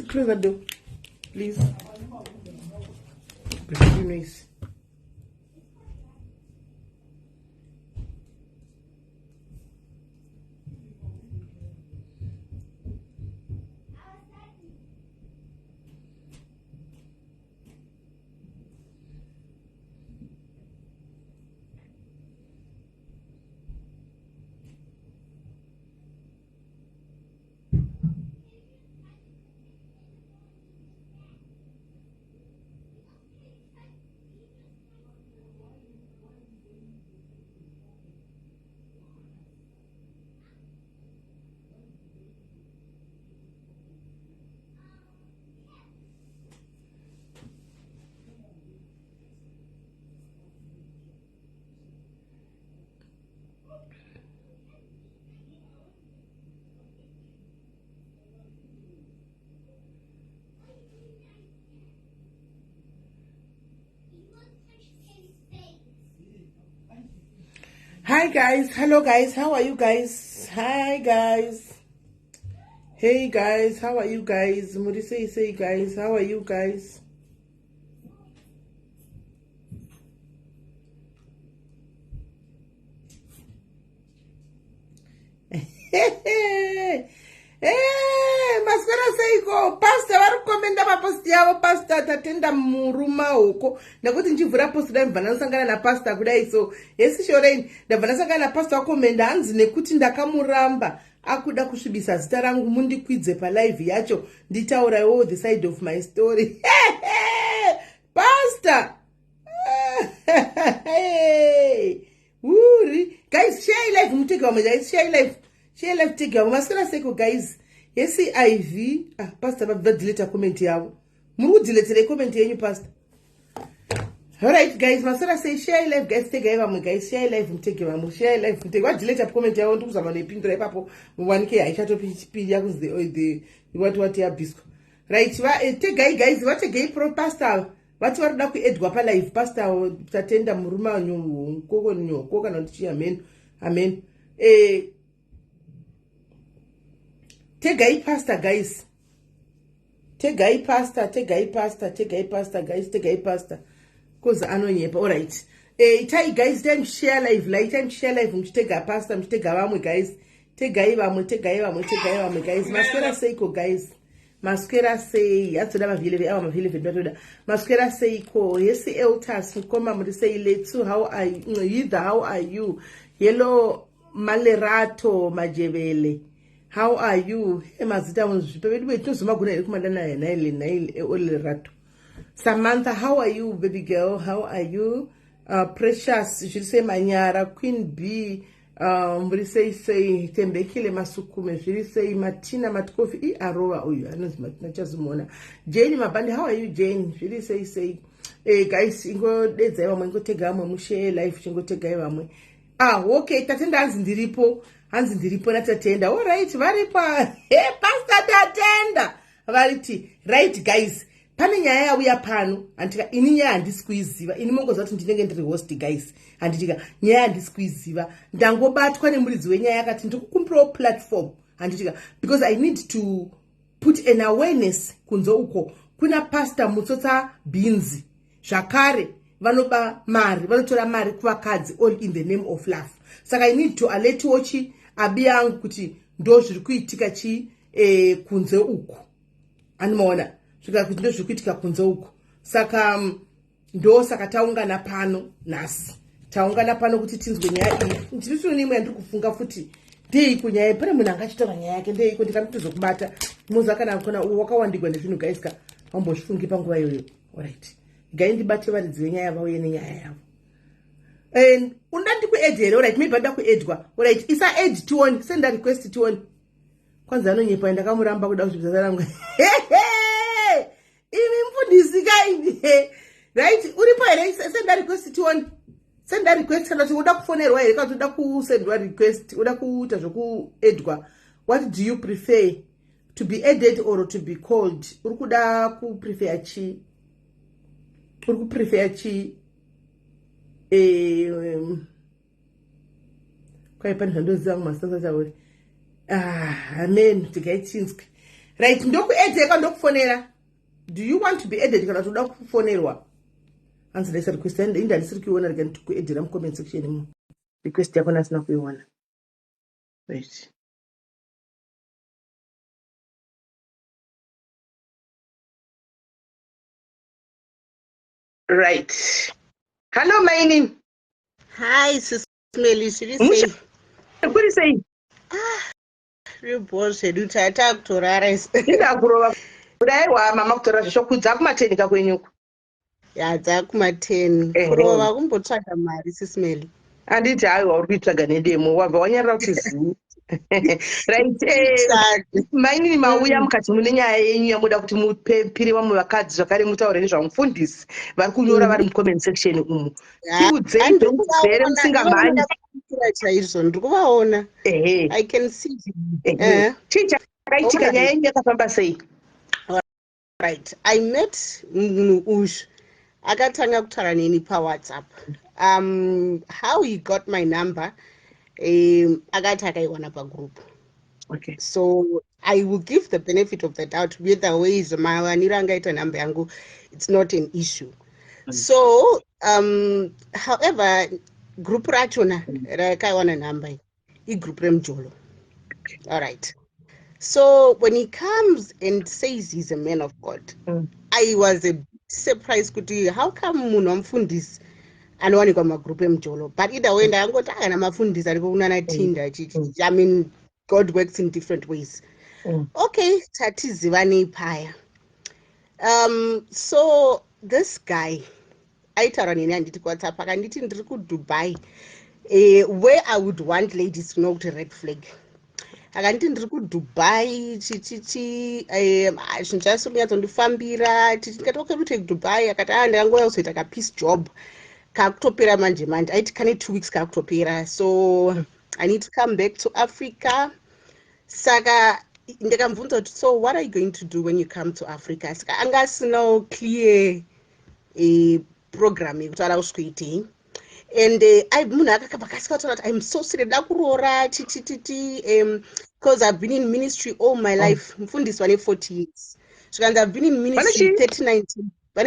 close the door, please. Pretty nice. Hi guys, hello guys, how are you guys? Hi guys. Hey guys, how are you guys? Murise say guys, how are you guys? Maswera seiko pastor vari kukomenda paposti yavo pastor tatenda muruma hoko nekuti nchivhura posti dai mbva ndasangana napastor kudai so yesi shoreni ndabva ndasangana napastor wakomenda hanzi nekuti ndakamuramba akuda kusvibisa zita rangu mundikwidze palive yacho nditaurawo the side of my story. Pastor uri guys share live mutega wamwe guys share live tega wamwe maswera seiko guys. Yes, IV. Pastor, but delete comment yavo. Muru delete comment yenyu pastor. Alright guys, masora say share live guys, take eva guys, share live mteke mamu, share live mteke. What delete comment yavo ntu kuzama nepindra ipapo muwanike aisha to PHP ya the what ya bisco. Right, take guys, what a gay pro pastor. What waruda ku edwa pa live pastor tatenda muruma nyu koka nontichi amen. Tegai pastor guys. Tegai pastor guys. Tegai pastor. Cause anonyepa. All right. Itai guys time share live. Mtega pastor mtega wamwe guys. Tegai wamwe guys. Masquera seiko guys. Masquera say yatsoda mavile vedatoda. Masquera seiko yesi eltas mkoma mrisei letsu how are you? Hello malerato majebele. How are you? Mazita Samantha, how are you, baby girl? How are you? Precious, you should say Manyara, Queen B, say Tembekile Masukume, she say Martina Matkofi, Aroa, Jazumona. Jane Mabandi, how are you, Jane? She say, guys, ingo go take Mushe life, go take okay, Tatenda Ndiripo. Hanzi ndiripo tatenda. All right, varipa. Hey, pastor tatenda. Variti. Right guys. Pane nyaya yauya pano antika ini nyaya handisikuiziva. Ini mongoza kuti ndinenge ndiri host guys. Handitika nyaya handisikuiziva. Ndangobatwa nemuridzi wenyaya yakati ndikukumbirawo platform. Handitika because I need to put an awareness kunzo uko. Kuna pastor mutsotsa beans. Zvakare vanoba mari, vanotora mari kuvakadzi all in the name of love. Saka I need to alert watchi abiyangu kuti ndo zviri kuitika kunze uku. Animaona zvika kuti ndo zviri kuitika kunze uku. Saka ndo saka taungana pano nasi. Taungana pano kuti tinzwe nyaya iyi. Ndiri nimwe ndiri kufunga futi ndei kunyaya pane munhu angachitaura nyaya yake ndei kuti ndikatozokubata muzi akana kona wakawandigwa nezvinhu guys ka ambozvifungi panguva iyoyo. Alright. Gai ndibate varidzi venyaya vauye nenyaya yavo. And undati ku-add here, alright, maybe bada ku-addwa. Alright, isa add tioni, send a request tioni. Kwanza anonyepa ndakamuramba kuda kuzvibvisa rangu. Imi mfundisi kaini. Right, uripo here, send a request tioni. Send a request kana uda kufonerwa here, kana uda kusendwa request, uda kuita zvoku-addwa. What do you prefer? To be added or to be called? Urikuda ku-prefer chi? Urikuprefer chi? Kwa ipani hando zangu masasa chawe. Amen. Tika ichinski. right ndokuedzeka ndokufonera. Do you want to be added kana toda kufonerwa? Hanzi ndaisa request yangu inda ndisiri kuiona rega ndikuedera mu comment section mu. Request yako nasina kuiona. Wait. Right. Hello Maini. Hi, Sis Melly. Should you say? What is saying? Bullshit. You try to torara. Inda kurova. Kudaiwa mama kutora zvishokudza kumateni kakwenyuko. Ya dzakuma 10. Kurova kumbotsvaga mari Sis Melly. Anditi haiwa uri kuitsvaga nedemo wabva wanyarara kuti zii. Right. Maini mauya mukati mune nyaya yenyu yamuda kuti mupire vamwe vakadzi zvakare mutaure nezvamufundisi vari kunyora vari mucomment section umu. Tiudzei zvemuzere musingamhanyi. Chaizvo ndikuvaona. I can see. Chii chakaitika nyaya yenyu yakafamba sei? Right. I met munhu uyu akatanga kutaura neni paWhatsApp. How he got my number, akati akaiwana pagroup. Okay. So I will give the benefit of the doubt with the ways mawanira angaita number yangu, it's not an issue. So however, group rachona rakaiwana number group remjolo. All right. So when he comes and says he's a man of God, I was a bit surprised kuti how come munhu wamufundisi anowanikwa magroup emjolo, but either way ndangoti kana mafundisi ari kunana Tinder. I mean, God works in different ways. Okay, tatizivane paya. So this guy aitaura neni anditi WhatsApp akanditi ndiri kuDubai, where I would want ladies to know kuti red flag. Akanditi ndiri kuDubai chichichi zvinhu zvasiri kunyatsondifambira tikati okay kuti kuDubai akati ndangouya kuzoita ka peace job kakutopera manje aiti kane 2 weeks kakutopera, so I need to come back to Africa. Saka ndikamubvunza kuti so what are you going to do when you come to Africa? Saka anga asinawo clear program yekutaura kusvikoitei. And munhu akakasikautaura kuti I'm so serious da kuroora because I've been in ministry all my life. Mufundisi vane 40 years. Zvikanzi I've been in ministry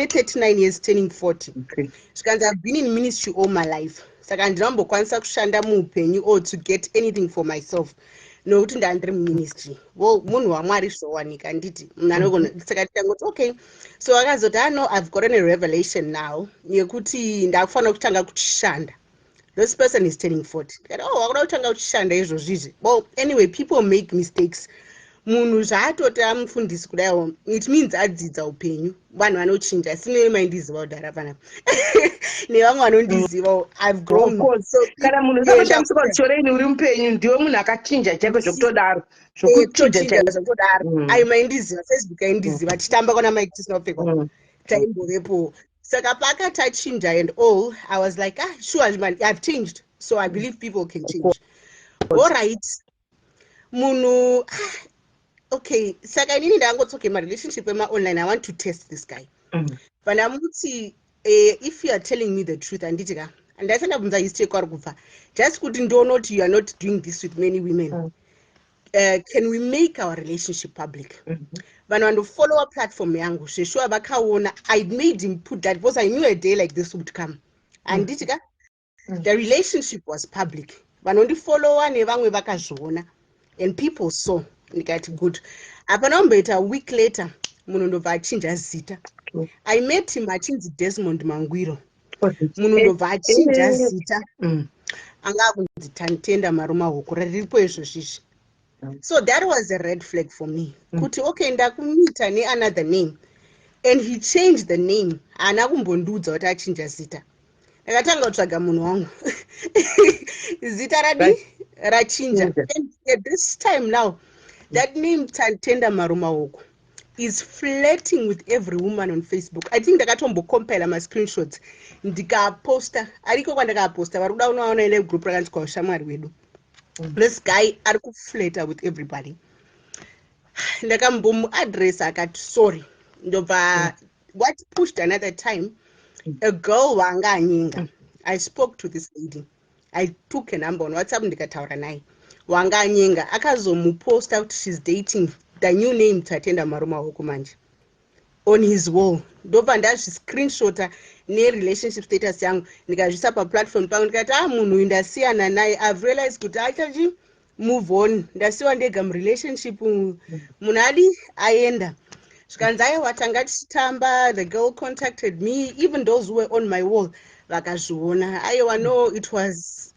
39 years turning 40. Okay. Zvikanzi I've been in ministry all my life. Saka handinambokwanisa kushanda muupenyu or to get anything for myself. Nokuti ndandiri muministry. Munhu waMwari zvowanika nditi. Saka tikangoti okay. So akazoti no, I've gotten a revelation now yekuti ndakufanira kutanga kuchishanda. This person is turning 40. Wakuda kutanga kuchishanda izvozvizvi. Well, anyway, people make mistakes. Munhu zvaatoti amufundisi kudaiwo, it means adzidza upenyu. Vanhu vanochinja. Sine maindiziva kudhara panapa. Nevamwe vanondiziva, I've grown. So kana munhu usakushamisa kuchoreni uri mupenyu ndiwe munhu akachinja chaiko zvokutodaro. Zvokutochinja zvokutodaro. Aimaindiziva, Facebook aindiziva, titamba kona Mike tisina kupfekwa. Taimbovepo. Saka pakatachinja and all, I was like, sure man, I've changed. So I believe people can change. All right. Munhu okay, saka inini ndangoti my relationship online, I want to test this guy. But ndamuti if you are telling me the truth anditi ka ndasenda kubvunza history kwari kubva just kuti ndoona kuti you are not doing this with many women. Can we make our relationship public? Vanhu vandofollowa platform yangu zveshuwa vakaona I made him put that because I knew a day like this would come. Anditi ka the relationship was public. Vanondifollowa nevamwe vakazviona and people saw. Ndikati good. Apana umboita a week later munhu ndobva achinja zita. I met him achinzi Desmond Mangwiro. Munhu ndobva achinja zita. Anga kunzi Tantenda Maruma Huku riripo izvozvizvi. So that was a red flag for me. Kuti okay ndakumita another name and he changed the name. Ana kumbondudza kuti achinja zita. Ndakatanga kutsvaga munhu wangu. Zita rachinja. And at this time now that name Tantenda Maruma Huku is flirting with every woman on Facebook. I think ndakatombocompile my screenshots ndikaposta ariko kwandakaposta vari kuda unoona ile group rakanzi kwa ushamwari wedu. This guy ari kuflirta with everybody. Ndakambomuaddress akati sorry. Ndobva what pushed another time, a girl wanga anyinga. I spoke to this lady. I took a number on WhatsApp ndikataura naye. Wanga anyinga akazomuposta kuti she's dating the new name Tatenda Maruma Hokumanje on his wall. Ndobva ndazviscreenshota ne-relationship status yangu ndikazvisa paplatform pangu ndikati munhu ndasiyana naye, I've realized kuti achachi move on, ndasiwa ndega murelationship, munhu adi aenda. Zvikanzi aiwa tanga tichitamba, the girl contacted me, even those who were on my wall vakazviona. Aiwa no, it was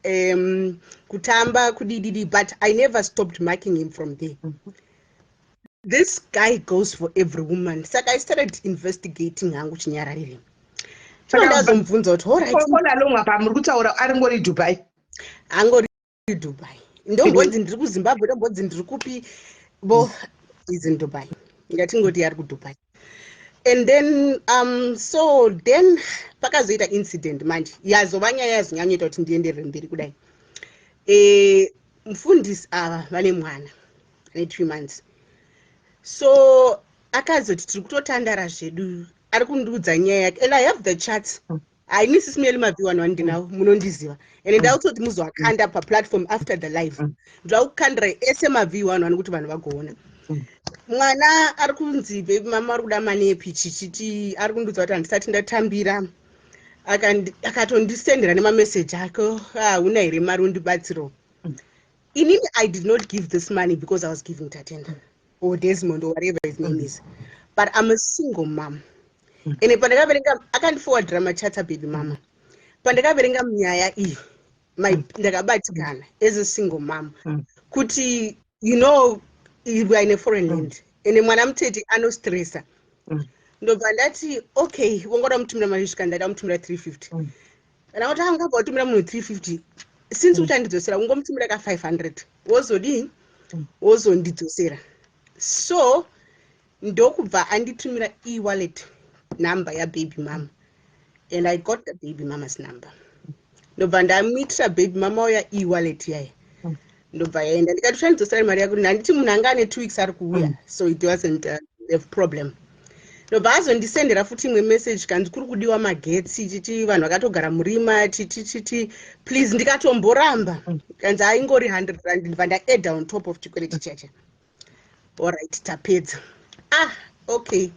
kutamba kudididi, but I never stopped marking him from there. This guy goes for every woman. Saka I started investigating hangu chinyararire. Ndazomubvunza kuti muri kutaura ari ngori Dubai. Angori Dubai. Ndombodzi ndiri kuZimbabwe, ndombodzi ndiri kupi, bo is in Dubai. Ngatingoti ari kuDubai. And then so then pakazoita incident manje. Yazova nyaya yazonyanyoita kuti ndienderere mberi kudai. Mufundisi ava vane mwana ane 3 months. So akazoti tiri kutotandara zvedu, ari kundiudza nyaya yake, and I have the charts. Hainisi simeli maviwanwa ndinawo, munondiziva. And ndautoti muzoakanda paplatform after the live. Ndakukandira ese maviwanwa nekuti vanhu vagoona. Mwana ari kunzi baby mama ari kuda manepi chichiti, ari kundiudza kuti handisati ndatambira. Akatondisendera nemameseji ako, huna here mari undibatsiro. Inini, I did not give this money because I was giving Tatenda or Desmond or whatever his name is, but I'm a single mom. And I can't forward drama chatter baby mama. Pandakaverenga mnyaya iyi, ndakabatikana as a single mom. Kuti, you know, we are in a foreign land. And mwana mtete anostressa. Ndobva ndati, okay, wongoda mutumira mari svika ndada mutumira 350. And I want to hang up mutumira munhu 350. Since uchandidzosera ungomutumira ka 500. Wozodii? Wozondidzosera. So ndokubva anditumira e-wallet number ya baby mama, and I got the baby mama's number. Ndobva ndamitira baby mama ya e-wallet yaye. Ndobva yaenda ndikati uchandidzosera mari yako, handiti munhu anga ane 2 weeks ari kuuya, so it wasn't a problem. Ndobva azondisendera futi imwe message kanzi kuri kudiwa magetsi, chichi vanhu vakatogara murima, chichi please, ndikatomboramba. Kanzi aingori 100 rand, ndibva ndaedda on top of chikweleti chacha. Alright, tapedza. Okay.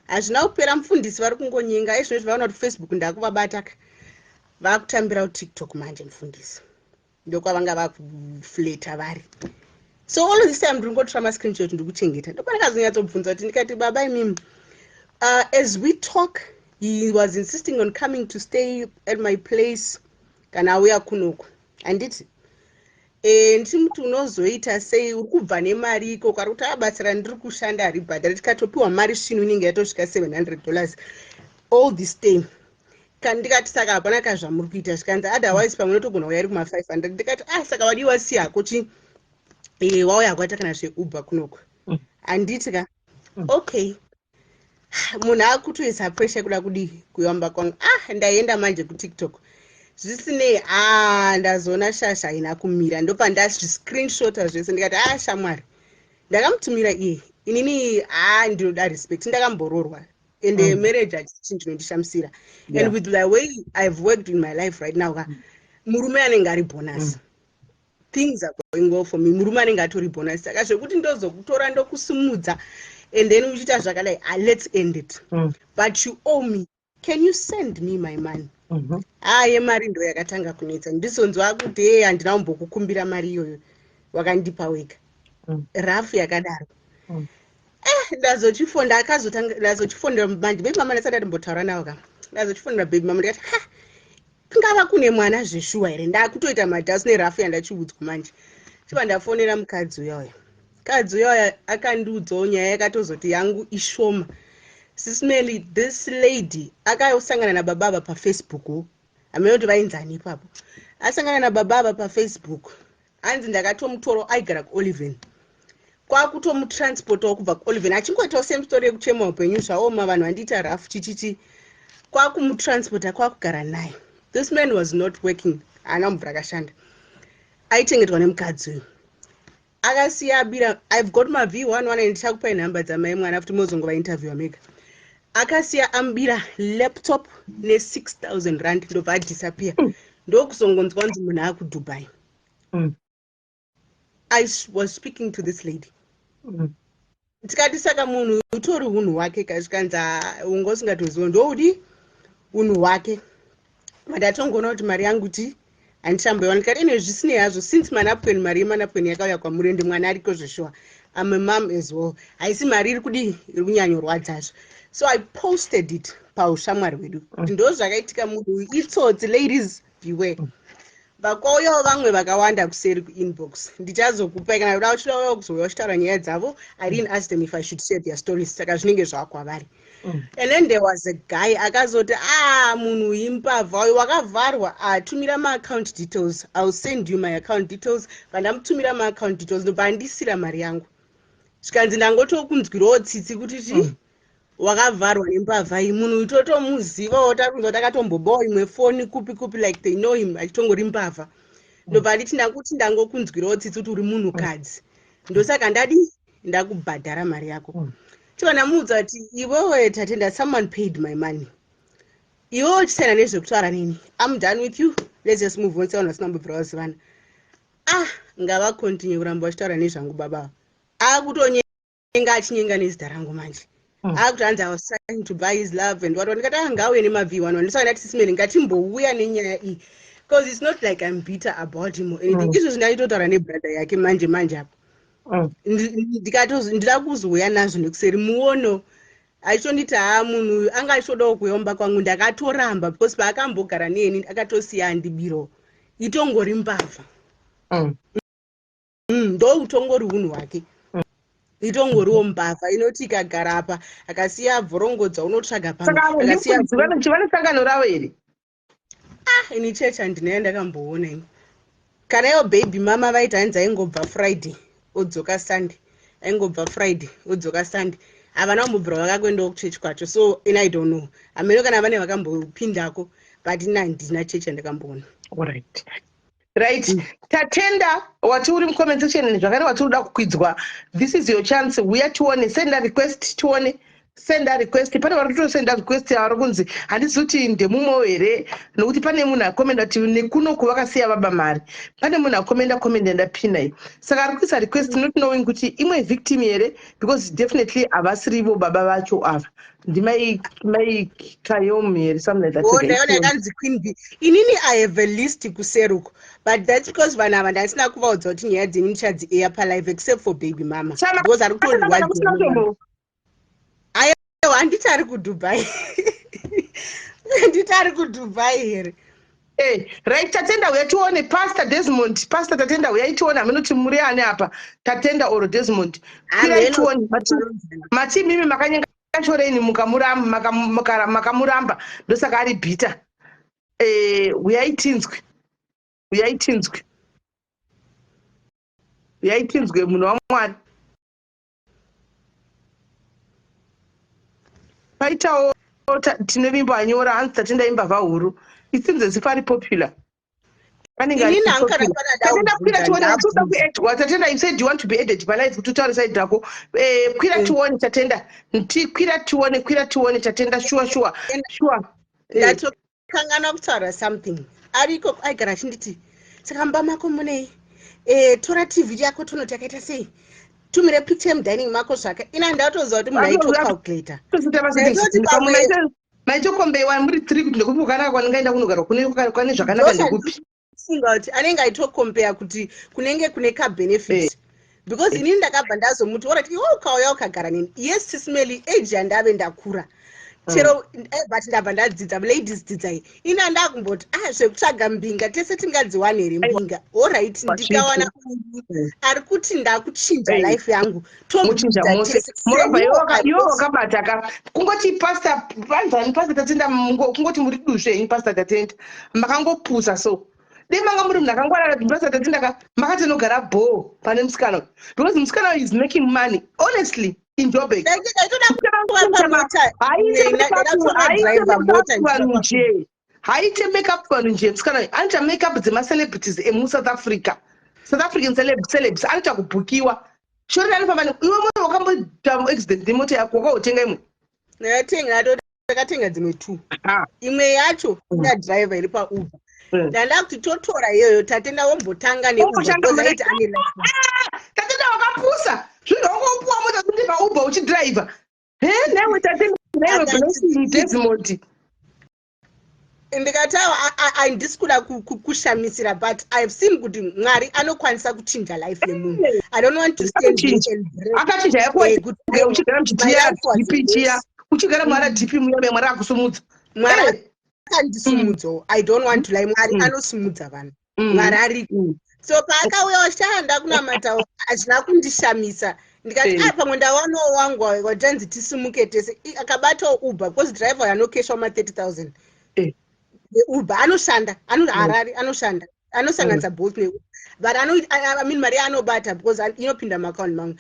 Hazvina kupera, mufundisi vari kungonyenga. Izvozvo vaona kuti Facebook ndakuvabata, vakutambira kuTikTok manje mufundisi. Ndokwavanga vakufleta vari. So all of this time ndiri ngotora mascreenshot ndikuchengeta. Ndokwanakazonyatsobvunza kuti ndikati baba imimi, as we talk, he was insisting on coming to stay at my place kana auya kunoku. Anditi nditi muti unozoita sei, uri kubva nemari iko, kwari kuti abatsira ndiri kushanda hari bhadhara, tikatopiwa mari svino inenge yatosvika $700 all this time. Ndikati saka hapana kazvamuri kuita, zvikanzi otherwise pamwe notogona uya iri kuma-500. Ndikati saka wadiwa siyako chi wauya kwaita kana zveuber kunoku. Handiti ka okay, munhu akutoisa pressure kuda kudi kuyamba kwangu. Ndaenda manje kuTikTok. Zvisinei, ndazoona shasha haina kumira. Ndopa ndazviscreenshota zvese ndikati shamwari, ndakamutumira iye, inini ndinoda respect, ndakambororwa, and marriage hachisi chinondishamisira. And with the way I've worked in my life right now, murume anenge ari bonus, things are going well for me. Murume anenge atori bonus, saka zvekuti ndozokutora ndokusumudza and then uchita zvakadai, let's end it. But you owe me, can you send me my money? Mari ndo yakatanga kunetsa. Ndizonzwa kuti handina kumbokukumbira mari iyoyo, wakandipa wega. Rafu yakadaro. Ndazochifondera manje baby mama ndasati ndambotaura nawo ka. Ndazochifondera baby mama ndikati kungava kune mwana zveshuwa here, ndakutoita madhasi nerafu yandachiudzwa manje. Chiva ndafonera mukadzi uyoyo. Mukadzi uyoyo akandiudzawo nyaya yakatozoti yangu ishoma. Sisimeli, this lady akayosangana nababa paFacebook. Amene kuti vainzani ipapo. Asangana nababa paFacebook. Hanzi ndakatomutora aigara kuOliven. Kwakutomutransporta kubva kuOliven. Achingoitawo same story yekuchema upenyu zvawo vanhu vandiita rafu chichichi. Kwakumutransporta kwakugara naye. This man was not working. Haana mubvura akashanda. Aichengetwa nemukadzi uyu. Akasiya abira, I've got my V11 and ndichakupai nhamba dzamai mwana futi mozongova interview mega. Akasiya ambira laptop ne 6,000 rand ndobva adisappear. Ndokuzongonzwa kunzi munhu akuDubai. I was speaking to this lady. tikati saka munhu utori unhu hwake kasvikanza unga usingatoziva ndoudi unhu hwake madatongoona kuti mari yangu ti handichamboiwana kati ine zvisinei hazvo since manapweni mari yemanapweni yakauya kwamuri ende mwana ariko zveshuwa I'm a mom as well haisi mari iri kudi iri kunyanyorwadzazvo so I posted it paushamwari hwedu kuti ndo zvakaitika munhu itsotsi ladies beware vakauyawo vamwe vakawanda kuseri kuinbox ndichazokupai kana kuda uchidauya kuzouya uchitaura nyaya dzavo I didn't ask them if I should share their stories saka zvinenge zvakwavari and then there was a guy akazoti munhu imbavha uyu wakavharwa tumira maaccount details I'll send you my account details vandamutumira maaccount details ndobva andisira mari yangu zvikanzi ndangotokunzwirawo tsitsi kuti ti wakavharwa nembavha iyi munhu itotomuzivawo takunzwa takatombobawo imwe foni kupi like they know him achitongori mbavha ndobva nditi ndakuti ndangokunzwirawo tsitsi kuti uri munhukadzi ndosaka ndakubhadhara mari yako tivanamuudza kuti iwewe tatenda someone paid my money iwewe uchisaina nezvekutaura nini I'm done with you let's just move on sevanhu vasina mbobvira vazivana ngavakontinue kuramba vachitaura nezvangu baba akutonyenga achinyenga nezita rangu manje akuti hanzi I was trying to buy his love and what ndikati ngauye nemavhiwanwa ndisaka ndati sisimeni ngatimbouya nenyaya iyi because it's not like I'm bitter about him or anything izvo zvindachitotaura nebrother yake manje apo ndida kuzouya nazvo nekuseri muono achitonditi munhu anga achitodawo kuyomba kwangu ndakatoramba because paakambogara neni akatosiya andibiro itongori mbavha ndo utongori unhu hwake itongoriwo mbavha inoti ikagara apa akasiya bvorongodza unotsvaga pamwe sangano ravo here ini chechi handinayo ndakamboona ini kana iwo baby mama vaiti hanzi aingobva Friday odzoka Sunday aingobva Friday odzoka Sunday havana kumbobvira vakakuendawo kuchechi kwacho so in I don't know ameno kana vane vakambopindako but handina chechi yandakamboona right tatenda wati uri mucomment section zvakare wati uda kukwidzwa this is your chance uya tione senda request tione senda request pane vari kutosenda request vari kunzi handisi kuti ndemumwe here nokuti pane munhu akomenda kuti nekunoku vakasiya baba mari pane munhu akomenda ndapinai saka ari kuisa request not knowing kuti imwe victim here because definitely havasirivo baba vacho ava ndimai Kayom here something like that ndakanzi Queen B inini I have a list kuseruko but that's because vanhu ava ndasina kuvaudza kuti nyaya dzenyu ndichadziair palive except for baby mama because ari kutorwadza handiti ari kuDubai handiti ari kuDubai here right tatenda uya tione pastor Desmond pastor tatenda uya tione aminoti muri ane apa tatenda oro Desmond kira tione mati mimi makanyenga choreni makamuramba ndosaka ari bita uyaitinzwe munhu waMwari paitawo tine vimbo anyora hanzi tatenda imbavha huru it seems as if ari popular tatenda you said you want to be added palive kuti utaure side rako kwira tione tatenda kwira tione tatenda sure ndatokangana kutaura something ariko aigara achinditi saka mba mako munei tora tv yako tonoti yakaita sei tumire picture mudining mako zvaka ina ndatoziva kuti munhu aitocalculator maitokombeiwa muri 3 kuti ndekupi kukanaka kwaningaenda kunogara kwane zvakanaka ndekupi funga kuti anenge aitokombea kuti kunenge kune kabenefit because inini ndakabva ndazomuti orati iwe ukauya ukagara neni yes sisimeli age yandave ndakura chero but ndabva ndadzidza ladies dzidzai ina ndakumboti zvekutsvaga mbinga tese tingadziwane here mbinga allright ndikawana ari kuti ndakuchinja life yangu iwo wakabataka kungoti pastor vanzani pastor tatenda kungoti muri duzvenyu pastor tatenda makangopusa so dei manga muri munhu akangwarara pastor tatenda makatonogara bhoo pane musikana because musikana is making money honestly in Joburg haite makeup vanhu nje musikana anoita makeup dzemacelebrities emuSouth Africa South African celebs anoita kubhukiwa shori anofamba iwe munhu wakamboita accident nemota yako wakaotenga imwe ndakatenga dzimwe 2 imwe yacho ina driver iri pauber ndanda kuti totora iyoyo tatenda wombotanga tatenda wakapusa zvino wangopuwa mota kuti pauber uchidriver. Newe tate newe Blessing Desmond. Ndikatawa handisi kuda kushamisira, but I've seen kuti Mwari anokwanisa kuchinja life yemunhu. I don't want to stand here and akachinja yako uchigara mchitiya DP uchigara Mwari DP muyabe Mwari akusumudza. Mwari akandisumudza. I don't want to lie. Mwari anosumudza vanhu. Mwari ariko. So paakauya washanda kunamata hazvina kundishamisa. Ndikati pamwe ndawanawo wangu watanzi tisumuke tese akabatawo Uber because driver yanokeshwa ma30,000. Uber anoshanda Harare anoshanda anosanganisa both ne but I mean Maria anobata because inopinda account mangu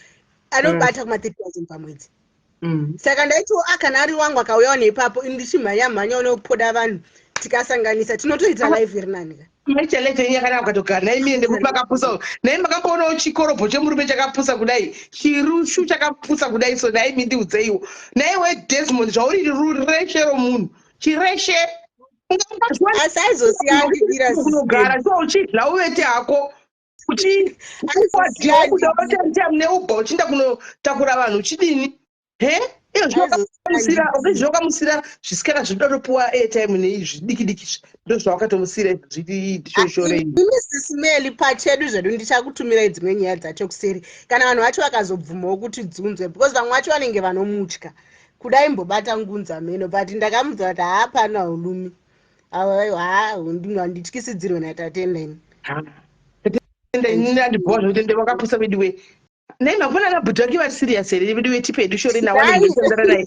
anobata kuma 30,000 pamwedzi. Saka ndaito akanari wangu akauya nepapo ndichimhanya unopoda vanhu tikasanganisa tinotoita live iri nani ka mechelete nyakana ukatogara naye mine ndekupakapusa naye makaponawo chikoropo chemurume chakapusa kudai chirushu chakapusa kudai so naye mindiudzeiwo naye weDesmond zvauri reshe romunhu chireshe asaizosiyaaunogara so uchidla uvete hako neubha uchinda kunotakura vanhu uchidini zvakamusira zvisikana zvinotopuwa airtime neizvidikidiki ndozvawakatomusira zvitishorei Smeli pachedu zvedu ndichakutumirai dzimwe nyaya dzacho kuseri kana vanhu vacho vakazobvumawo kuti dzunzwe because vamwe vacho vanenge vanomutya kudai mbobata ngunza meno but ndakamudza kuti haapana ulumi ndityisidzirwe natatenda ini ndandibhuwa zvotende vakapusa veduwe nai mapona anabhudhaki vari serious here veduwe tipedu shore nawanengesendera naye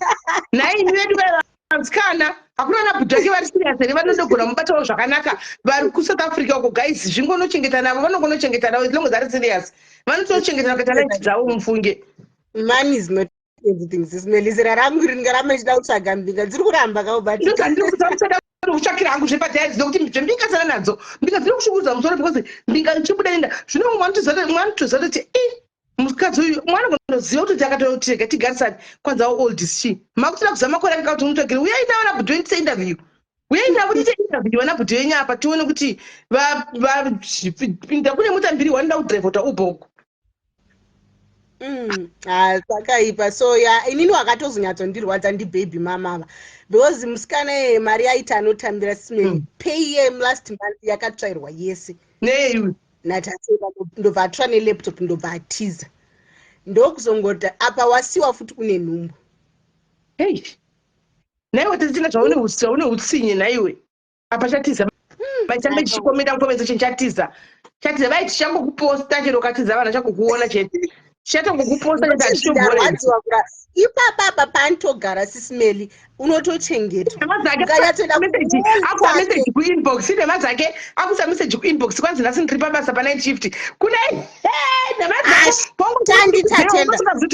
nai veduwe vansikana hakuna anabhudhaki vari serious here vanondogona mubatawo zvakanaka vari kuSouth Africa uko guys zvingonochengeta navo vanogonochengeta navo as long as ari serious vanotochengeta kuita life dzavo mufunge. Money is not everything. Simelizera rangu ringa ramechida kutsvaga mbinga dziri kuramba kaubatika kutsvakira hangu zvepadhaya dzinokuti mbinga sana nadzo mbinga dziri kushungurudza musoro because mbinga ichibuda enda zvino mwanitoziva kuti mukadzi uyu mwana kunoziva kuti akatotirega tigarisani kwanza old shi makutira kuzama makore anga kuti mutogere uyai navo nabhudhi wendiisa interview uyai navo tiite interview vanabhudhi wenyu apa tione kuti vapinda kune mutambiri wanoda kudhiraivha ta Uber uko zvakaipa so inini wakatozonyatsondirwadza ndibaby mamava because musikana mari aita anotambira Smeli pay last month yakatsvairwa yese neiwe natasera ndobva atora nelaptop ndobva atiza ndokuzongota apa wasiwa futi une nhumbu naiwe titina zvaune utsinye naiwe apa chatiza vachambe chikomeda chinchatiza vaiti changokuposta chero katiza vanhu chakukuona chete chatongokuposta ndarwadziwa kura ipapa paanotogara Smeli unotochengetwa message kuinbox nemazake akusa message kuinbox kwanzi nhasi ndiri pabasa pa9 shift kunai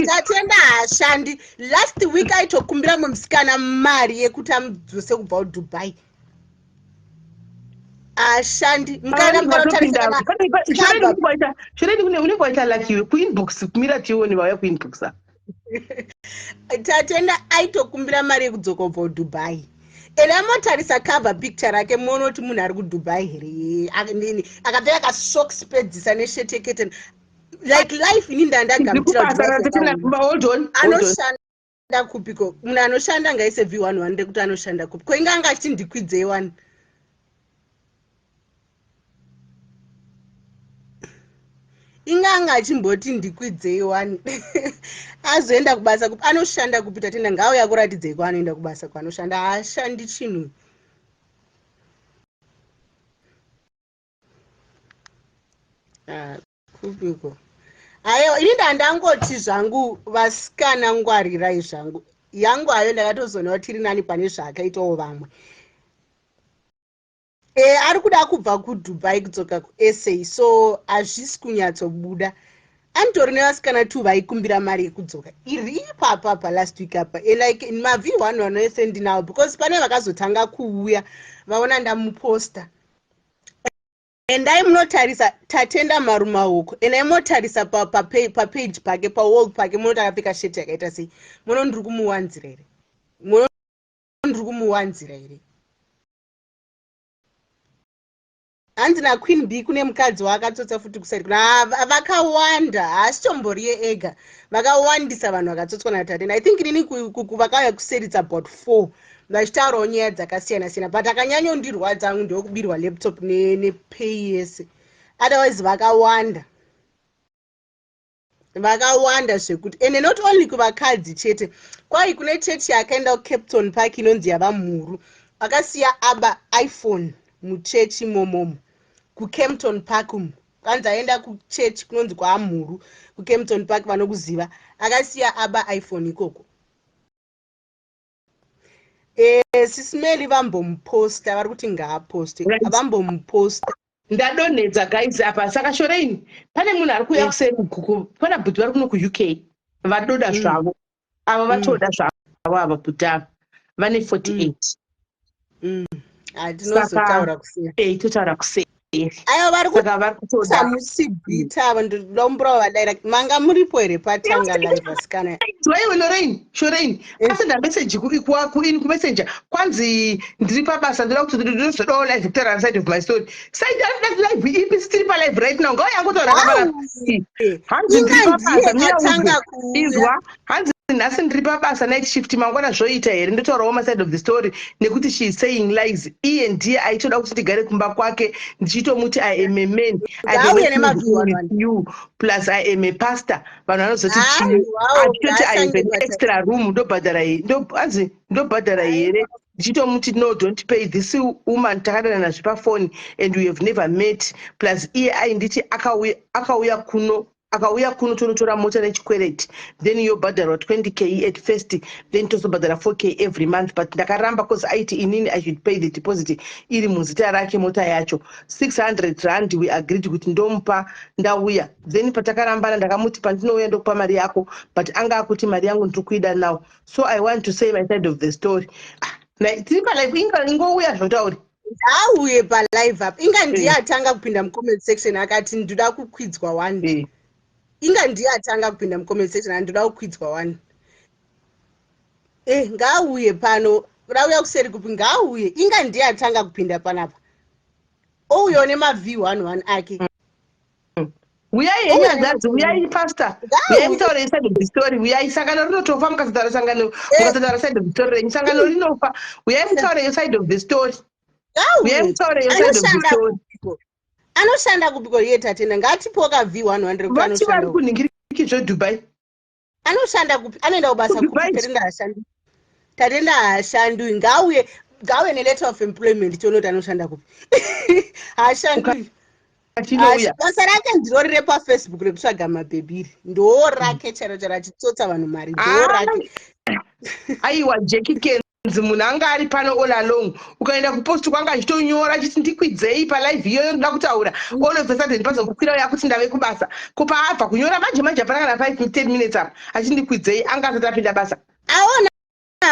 tatenda hashandi last week aitokumbira musikana mari yekuti amudzose kubva kuDubai ashandi unenge waita lakiwe kuinbox kumira tione vauya kuinbox tatenda aitokumbira mari yekudzoka kubva kuDubai ene amotarisa cover picture rake muone kuti munhu ari kuDubai here akapfeka kashock spedzisa nesheti yeketen like life ini ndandagaanoshanda kupiko munhu anoshanda ngaise V100 kuti anoshanda kupi ko inganga achindikwidzei wani inganga achimboti ndikwidzei wani azoenda kubasa kupi anoshanda kupi tatenda ngauya kuratidzei kwaanoenda kubasa kwanoshanda haashandi chinhu kupiko aiwa ini ndandangoti zvangu vasikana ngwarirai zvangu yangu hayo ndakatozoona kuti tiri nani pane zvaakaitawo vamwe ari kuda kubva kuDubai kudzoka kuSA so hazvisi kunyatsobuda anitori nevasikana 2 vaikumbira mari yekudzoka iri ipapa last week apa like maV1 vanose ndinawo because pane vakazotanga kuuya vaona ndamuposta endai munotarisa tatenda marumaoko endai munotarisa papage pake pawall pake munoti akapfeka sheti yakaita sei muno ndiri kumuwanzira here hanzi naQueen B kune mukadzi waakatsotsa futi kuseri kuna vakawanda haasitombori ega vakawandisa vanhu vakatsotswa naTatenda. I think inini vakauya kuseri it's about 4 vachitaurawo nyaya dzakasiyana siyana but akanyanyondirwadza angu ndokubirwa laptop nepay yese. Otherwise vakawanda zvekuti ende not only kuvakadzi chete kwai kune chechi yakaenda kuCape Town Park inonzi yavamhuru vakasiya aba iPhone muchechi momomo kuKempton Park kanzi aenda kuchechi kunonzi kwaamhuru kuKempton Park vanokuziva akasiya aba iPhone ikoko. Sisimeli vambomuposta vari kuti ngaaposte avambomuposta ndadonhedza guys apa saka Shoreini pane munhu ari kuuya kuseri kuku pana bhuti vari kuno kuUK vadoda zvavo ava vatoda zvavo ava bhuti ava vane 48 hatinozotaura kuseri totaura kuseri aiwa vari kutoda musibhita ava ndomburawo vadirect manga muripo here patanga live vasikana zvaiwe Lorraine Shoreini asenda message kuin kumessenger kwanzi ndiri pabasa ndoda kuti ndinozodawo live kutaura side of my story side live ipi sitiri pa live right now ngauya ngotaura kamara hanzi ndiri pabasa atanga izwa hanzi nhasi ndiri pabasa night shift mangwana zvoita here ndotaurawo maside of the story nekuti she is saying lies iye ndiye aitoda kuti ndigare kumba kwake ndichitomuti I am a man you plus I am a pastor vanhu vanozoti achitoti I have an extra room ndobhadhara here ndichitomuti no don't pay this woman takadanana zvepafoni and we have never met plus iye ainditi akauya kuno tonotora mota nechikwereti then yobhadharwa 20k at first then tozobhadhara 4k every month but ndakaramba because aiti inini I should pay the deposit iri muzita rake mota yacho 600 rand we agreed kuti ndomupa ndauya then patakarambana ndakamuti pandinouya ndokupa mari yako but anga akuti mari yangu ndiri kuida now so I want to say my side of the story tiri palive ingouya zvotauri ndauye palive up inga ndiye atanga kupinda mucomment section akati ndoda kukwidzwa one inga ndiye atanga kupinda mucomment section andoda kukwidzwa one ngauye pano rauya kuseri kupi ngauye inga ndiye atanga kupinda panapa ouyo nemaview 11 ake uyai henyazazi uyai pastor uyai mutaure side of the story uyai sangano rinotofa mukasataura sangano mukasataura side of the story renyu sangano rinofa uyai mutaure side of the story uyai mutaure side of the story anoshanda kupiko iye Tatenda ngatipoka V100 vati vari kunhingiriki zveDubai anoshanda kupi anoenda kubasa kupi Tatenda haashandui ngauye neletter of employment tionoti anoshanda kupi haashandui basa rake ndiro rire paFacebook rekutsvaga mabhebhiri ndo rake charo achitsotsa vanhu mari ndo rake aiwa Jackie Kenzi munhu anga ari pano all along ukaenda kupost kwanga achitonyora chiti ndikwidzei palive iyoyo ndoda kutaura all of a sudden pazokukwira yakuti ndave kubasa kupa abva kunyora manje hapana kana 5-10 minutes apa achindikwidzei anga asati apinda basa aona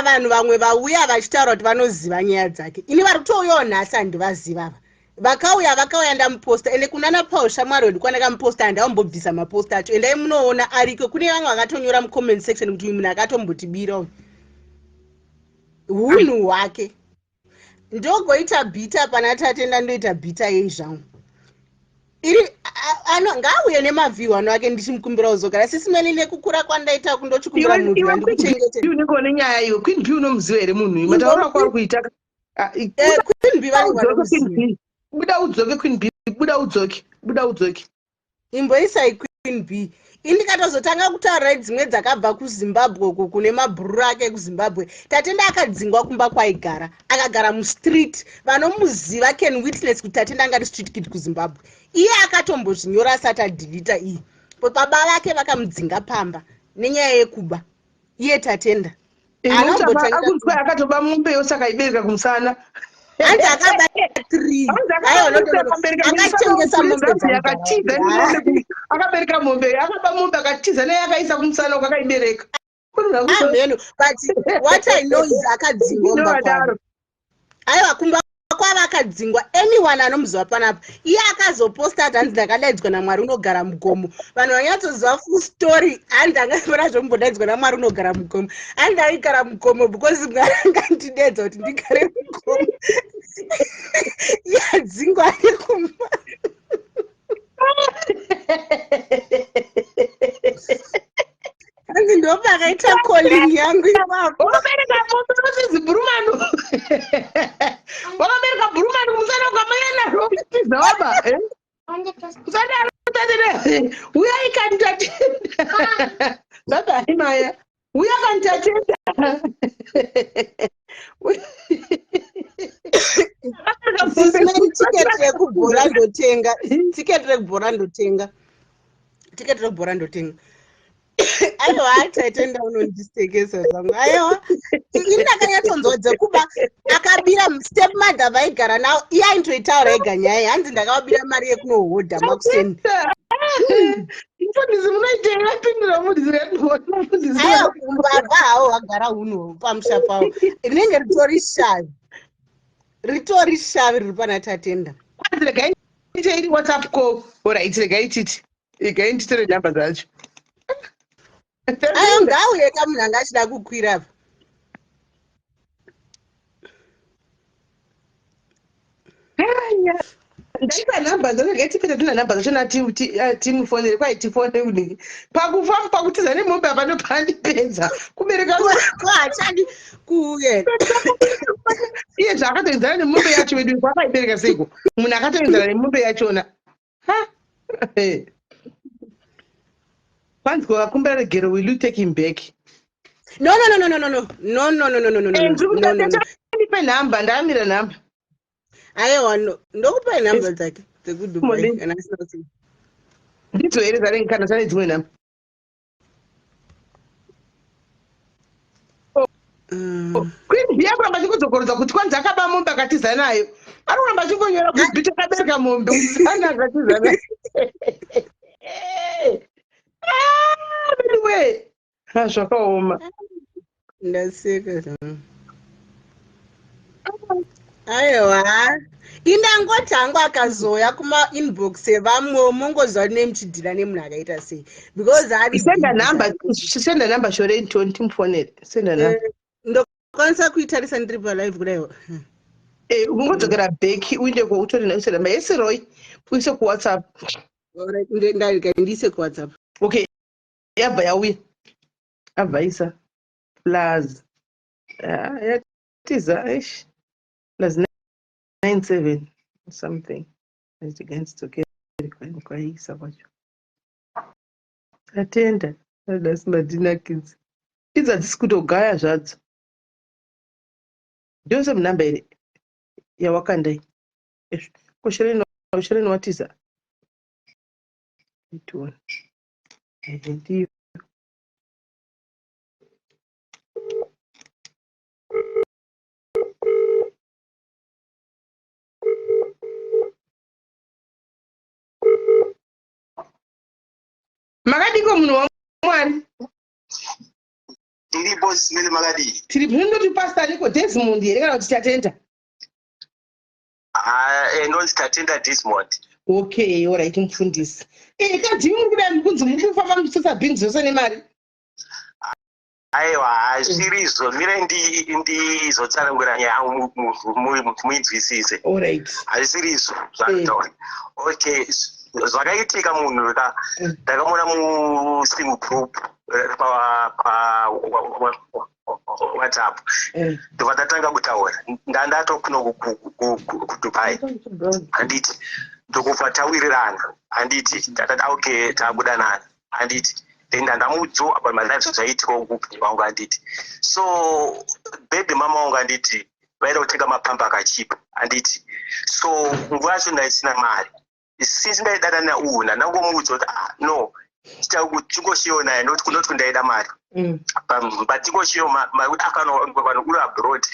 vanhu vamwe vauya vachitaura kuti vanoziva nyaya dzake ini vari kutouyawo nhasi handivaziva vakauya ndamuposta ende kunana Paul Shamwari wedu kwandakamuposta handaumbobvisa maposta acho endai munoona ariko kune vamwe vakatonyora mucomment section kuti uyu munhu akatombotibira hunhu hwake ndogoita bhita pana Tatenda ndoita bhita yei zvangu iri ngauye nemaview ake ndichimukumbira uzogara sisimeli nekukura kwandaita kundochikumbira munhu andikuchengete unekone nyaya iyo Queen B unomuziva here munhu mataura kwari kuita Queen B vari buda udzoke imboisai Queen B indikatozotanga kutaura dzimwe dzakabva kuZimbabwe uko kune mabhururu ake kuZimbabwe Tatenda akadzingwa kumba kwaigara akagara mustreet vanomuziva can witness kuti Tatenda angari street kid kuZimbabwe iye akatombozvinyora asati adhilita iyi baba vake vakamudzinga pamba nenyaya yekuba iye Tatenda akatoba mombe yosaka ibereka kumusana hanzi akaba 3 akatengesa mombe yakatiza akabereka mombe akaba mombe akatiza naye akaisa kumusana uko akaibereka but what I know is akadzingwa kwavo aiwa kumba kwava akadzingwa anyone anomuziva panapa iye akazoposta ati hanzi ndakadaidzwa naMwari unogara mugomo vanhu vanyatsoziva full story handi angapera zvombodaidzwa naMwari unogara mugomo handi ndaigara mugomo because Mwari angandidedza kuti ndigare mugomo yadzingwa kumba. Hanzi ndo pakaita calling yangu ipapo. Wakabereka mombe rosizi Burumanu. Wakabereka Burumanu musana ukamayena rotiza waba. Musana rotatira. Uya ikantatenda. Baba imaya. Uya kantatenda. Sismeni tiketi rekubhora ndotenga. Tiketi rekubhora ndotenga. Aiwa tatenda unondistekesa zvangu. Aiwa indakanyatsodzodza kuba akabira stepmother vaigara nawo iye aintoitaura ega nyaya hanzi ndakavabira mari yekunohodha makuseni. Mfundisi munoitera pindura mufundisi. Aiwa kumbabva hawo wagara uno pamusha pawo. Rinenge ritori shavi riri pana tatenda. Regai iri WhatsApp call. Alright, regai titi. Regai titi namba dzacho. Aiwa ngauye kamunhu anga achida kukwira apa. Ndaipa namba dzacho regai tipeta tuna namba dzacho timufonere kwai tifone kudini. Pakufamba pakutiza nemombe apano pandipedza. Kubereka Kwachadi kuye. iye zvakatoenzana nemombe yacho wedu kwakaibereka seiko. Munhu akatoenzana nemombe yachona. Kwanzi kumbera regero, will you take him back? No. Ndipe namba, ndamira namba. Aiwa ndokupa namba dzake dzekudubai kana asina kuti. Ndidzo here dzare kana sane dzimwe namba. Kwini yakuramba chikudzokorodza kuti kwanzi akaba mombe akatiza nayo. Arikuramba chingonyora kuti bhiti akabereka mombe usana akatiza nayo. Anyway, zvakaoma. Ndaseka zvangu. Aiwa indangoti hangu akazoya kuma inbox evamwe mongozva nemuchidhira nemunhu akaita sei because ari senda namba shore ntoni timufonere. Senda namba. Ndokwanisa kuitarisa ndiri palive kudaiwo. Ungodzokera back uinde utori nayo namba. Yes Roy, uise kuWhatsApp. Alright, ndiise kuWhatsApp. Okay. Yabva yauya. Abvaisa. Plus. Yatiza ish. Plus 97 something. As against okay. Kwaisa kwacho. Atenda. That's Madina kids. Kids adzisi kutogaya zvadzo. Joseph namba iri yawakandai. Koshereni watiza. Ndiyo. Makadiko munhu waMwari. Tiri boss mene makadi. Tiri ndoti pastor niko Desmond here kana kuti tatenda. Ndonzi tatenda Desmond. Okay, alright mufundisi. Kadimi kuda mukunzi mukufamba mutsotsa bhingi zvose nemari. Aiwa, zvirizo mire ndizotsanangura nyaya muinzwisise. Alright. Hazvirizo zvakataura. Okay, zvakaitika munhu ndakamona musingle group pa WhatsApp. Ndobva ndatanga kutaura. Ndatokuna kuDubai. Handiti ndokubva tawirirana. Handiti ndatati okay tabudanana. Handiti ndamudzo about my life zvaitika uku wangu handiti. So baby mama wangu handiti vaida kutenga mapamba akachipa handiti. So nguva yacho ndaisina mari. Since ndaidada nauna nangomuudza kuti no chingoshiona not kundaida mari. But chingoshiona kuti vanhu uri abroad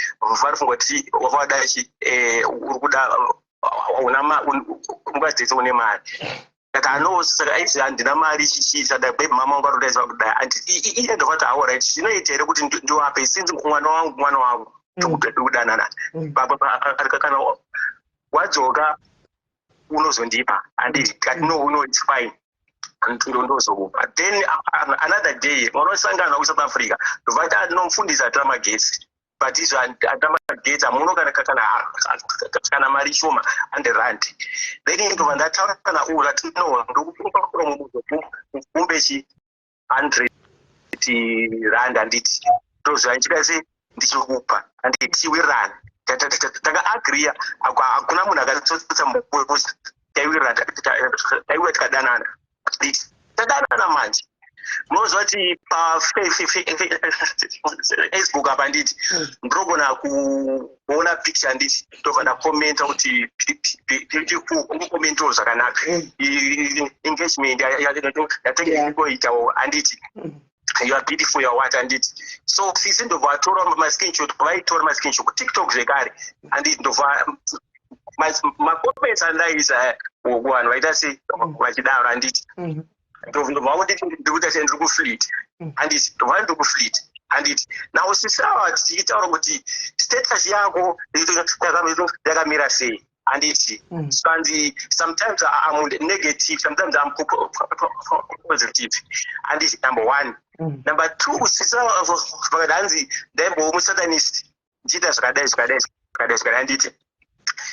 vari kungoti wavadachi uri kuda ungadzidza une mari. Saka anosaka aizi handina mari chichisa da baby mama wangu arodaidza kudai iye ndovati alright zvinoita here kuti ndiwape sinzi mwana wangu tikudanana kana wadzoka unozondipa handiti kati no it's fine ndozokupa. Then another day unosangana kuSouth Africa ndovati nomufundisi atira magetsi but izvo andamageta muno kana mari shoma anderandi then ndobva ndataura kana urati no ndokupa mubuzo kumbe chi 100 rand handiti ndozvanchika se ndichikupa handitiwirirana takaagriya hakuna munhu akatsotsa mukosi taiwirirana taiuya tikadanana tadanana manje munozva kuti pafacebook apa nditi ndinogona kuona picture nditi ndobva ndakomenta kuti ukomentawo zvakanaka engagement yatengeikoitawo handiti you are beautiful, you are what, and it. So, sisi ndova atora my screenshot, vaitora my screenshot ku TikTok zvekare, and it ndova my comments and is one, right? I say vachidaro, and it ndova kuti ndikuti say ndiri kufleet, and it ndova ndiri kufleet, and it now sisi ava tichitaura kuti status yako yakamira sei. And it's sometimes I'm negative, sometimes I'm positive. And it's number one. Number two, sister of Vagadanzi, then Satanist.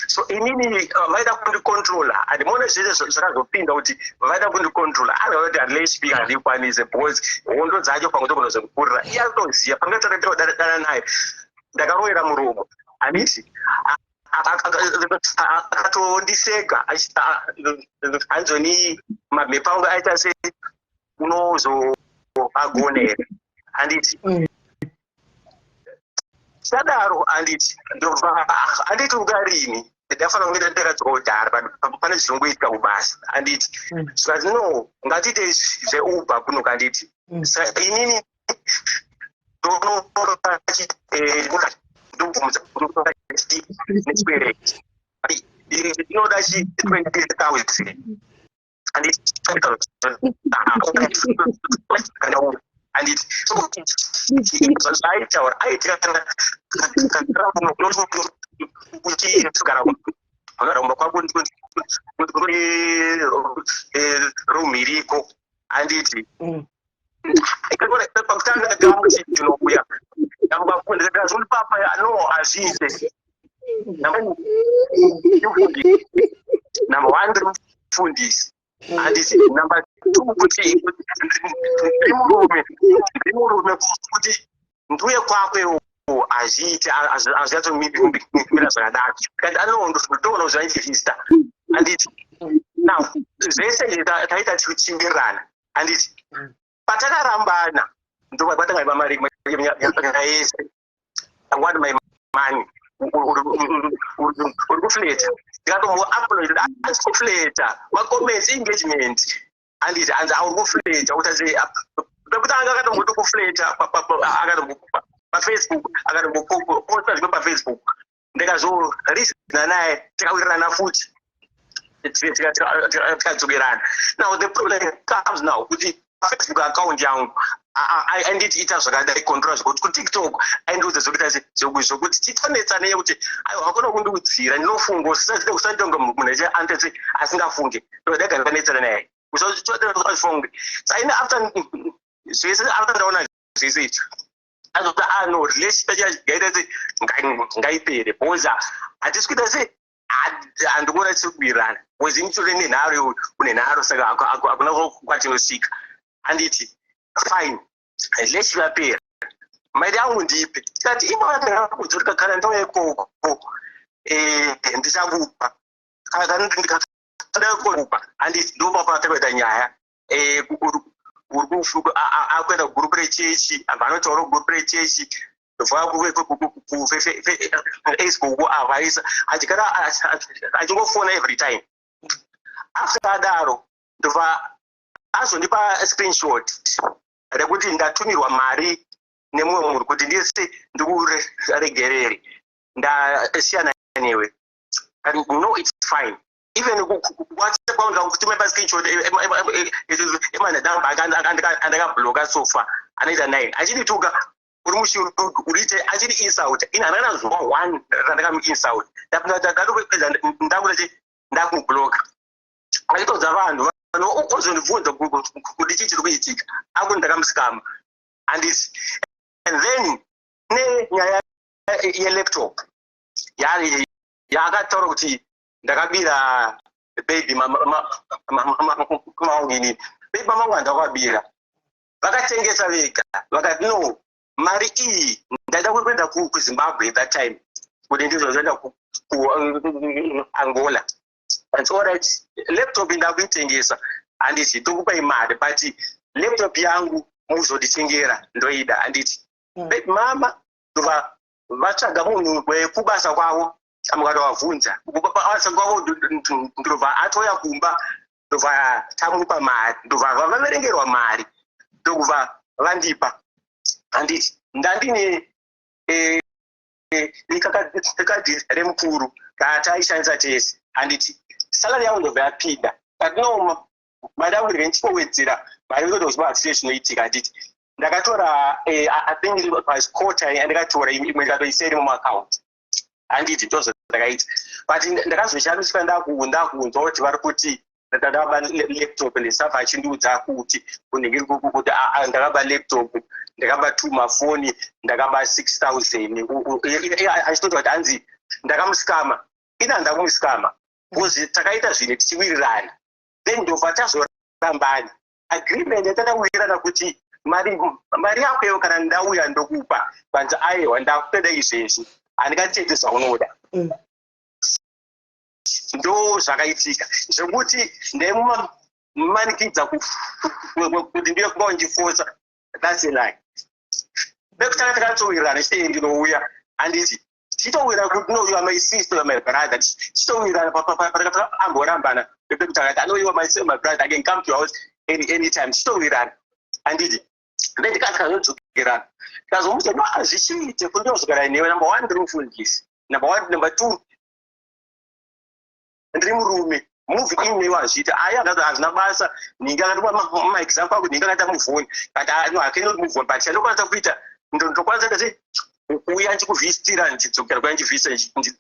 So, in any Vita controller, at the moment, Jesus was pinned out, Vita controller, I know that lay speak and you find is a boys, one of Zajo Pangotos and Pura. Yeah, don't see a Pangato that night. The Garoya Murumo. And it's akatondiseka anzoni mapango aita se unozo agone anditi sadaro anditi ndova anditi ugarini ndafana kunge ndakadzodhara pane zvinongoitika kubasa anditi saka no ngatiite zveuber kuno kanditi inini inoda chi 20,000 and it's and it's so right or I Romiriko and it number one fundis and this number two kuti nduye kwakwe azviite azviyatomira zvakanaka kandi anondotona zvaivhista anditi now zvese taita tichichimbirana anditi patakarambana ndobva patangaiva mari yese I want my money uri kufleta ndikatomuupload asi kufleta wakomesa engagement anditi anzi auri kufleta utase pekutanga akatomboti kufleta pafacebook akatomboposta zvimwe pafacebook ndikazorisidzana naye tikawirirana futi tikadzokerana. Now the problem comes now kuti Facebook account yangu anditi ita zvakadai control zvekuti kuTikTok aindiudza zvokuti titonetsane yekuti aiwa hakuna kundiudzira ndinofunga usandonga munhu eche anditi asingafunge ndodega ndikanetsana naye usafunge saini after zvese after ndaona zvese izvi azoti no relationship yachaita ngaipere because hatisi kuita se handikuona tisikuwirirana because initore nenharo unenharo saka hakuna kwatinosvika anditi fine relationship yapera mairi yangu ndipe tikati imaakudzi rikakhala ndauya ikoko ndichakupa ndikakupa handiti ndopapa takaita nyaya akuenda gurupu rechechi abva anotaura gurupu rechechi Facebook avaisa achingofona every time. After adaro ndobva azondipa screenshot rekuti ndatumirwa mari nemumwe munhu kuti ndise ndikuregerere ndasiyana newe. And no, it's fine. Even WhatsApp kwangu ngakutumira screenshot andakabloga so far anaita 9 achindituka uri muchirungu urite achiri insult inhanana zuva 1 randakamuinsult ndatopedza ndakumubloga achitodza vanhu ozondibvunza kuti chii chiri kuitika akuti ndakamusikama and then nenyaya yelaptop yakataura kuti ndakabira baby mama ini baby mama wangu ndakabira vakatengesa vega vakati no mari iyi ndaida kuenda kuZimbabwe that time kuti ndizoenda kuAngola. And so alright, laptop ndakuitengesa handiti tokupai mari but laptop yangu muzonditengera ndoida handiti baby mama vatsvaga munhu wekubasa kwavo amukatavabvunza kubasa kwavo ndobva atoya kumba ndobva tamupa mari ndobva vaverengerwa mari ndokubva vandipa handiti ndandine ikakadhi remukuru kataishandisa tese handiti salari yangu ndobva yapinda but no mari yangu ndichitowedzera mari yotozvibasiye zvinoitika handiti ndakatora I think it was quarter ndakatora imwe ndikatoiseri mumaccount handiti ndozvo ndakaita but ndakazoshandiswa ndakunzwa kuti vari kuti ndakaba laptop ndesabva achindiudza kuti kunenge kuti ndakaba laptop ndakaba tuma foni ndakaba 6000 achitoti kuti hanzi ndakamuskama ina ndakumuskama because takaita zvinhu tichiwirirana then ndobva tazorambani agreement yatakawirirana kuti mari yako iyo kana ndauya ndokupa kwanza aiwa ndakupeda izvezvi handingatete zvaunoda ndo zvakaitika zvekuti ndaimumanikidza kuti ndiye kuva ndifosa that's a lie bekutanga takatowirirana chitei ndinouya handiti tichitowirana kuti no you are my sister, you are my brother tichitowirana amborambana bekutanga I know you are my sister, my brother I can come to your house anytime tichitowirana handiti then ndikazokadzokera ndikazomuti no hazvichiite kuti ndinozogara newe number 1 ndiri mufundisi number 1 number 2 ndiri murume movie inewo hazviita aya hazvina basa ndingakatipa maexample akuti ndingakata muvhoni but I cannot move on but chandokwanisa kuita ndokwanisa ndati kuuya ndichikuvhistira ndichidzokera kuya ndivhisa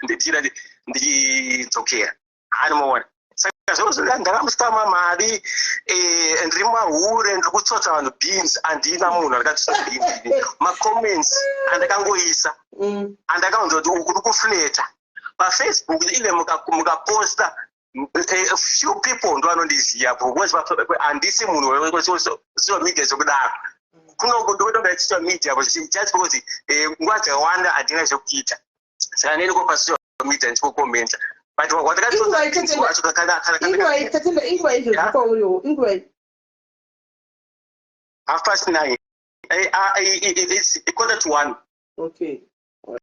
nditira ndichidzokera anomaona saka zvozvo ndakamusitama mari ndiri mahure ndiri kutsotsa vanhu beans handina munhu andakatsotsa beans macomments andakangoisa andakaunza kuti uku uri kufleta pafacebook even mukaposta few people ndo vanondiziva handisi munhu wesocial media zvekudaro kunongododa social media just because nguva dzakawanda handina zvekuita saka nendiko pasocial media ndichikomenta but half past 9 it's 1:15. Okay, all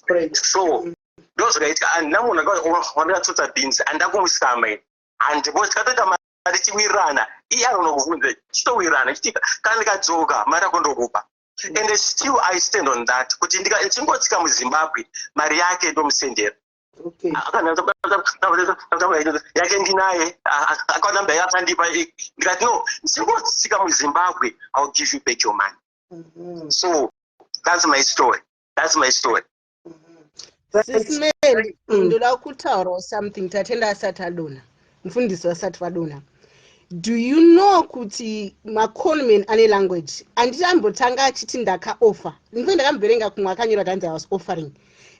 right. So ndozvakaitika handina munhu wandakatsotsa beans handakumuskama handibos tikatoita mari tiwirirana iye anonokubvunza chitowirirana chitika kana ndikadzoka mari yako ndokupa and still I stand on that kuti ndichingotsika muZimbabwe mari yake ndomusendera yake ndinaye akanamba yakandipa ndikati no ndichingotsika muZimbabwe I'll give you back your money. So that's my story. Sisimeli ndoda kutaura something tatenda asati adona mufundisi wasati vadona. Do you know kuti maconman ane language anditambotanga achiti ndakaoffer ndifo ndakamverenga kumwe akanyora kuti I was offering.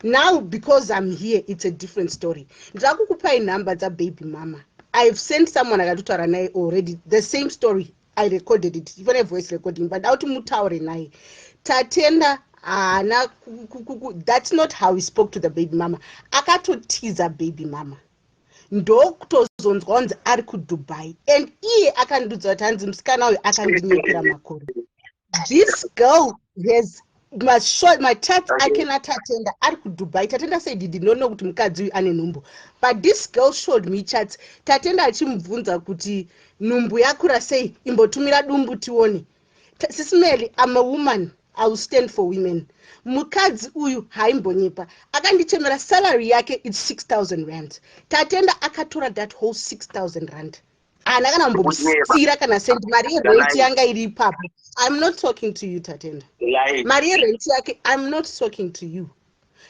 Now because I'm here it's a different story. Ndakukupai number dzababy mama. I've sent someone akatotaura naye already the same story. I recorded it even a voice recording but auti mutaure naye tatenda that's not how he spoke to the baby mama. Akatotiza baby mama ndokutozonzwa kunzi ari kuDubai and iye akandudza kuti hanzi musikana uyu akandinyepera makore. This girl has my chat I cannot attend ari kuDubai. Tatenda said he did not know kuti mukadzi uyu ane nhumbu but this girl showed me chats. Tatenda achimubvunza kuti nhumbu yakura sei imbotumira dumbu tione. Sisimeli, I'm a woman, I will stand for women. Mukadzi uyu haimbonyepa akandichemera salary yake it's 6,000 rand. Tatenda akatora that whole 6,000 rand ana kana mbobusira kana send mari rent yanga iri ipapo. I'm not talking to you Tatenda. Mari rent yake I'm not talking to you.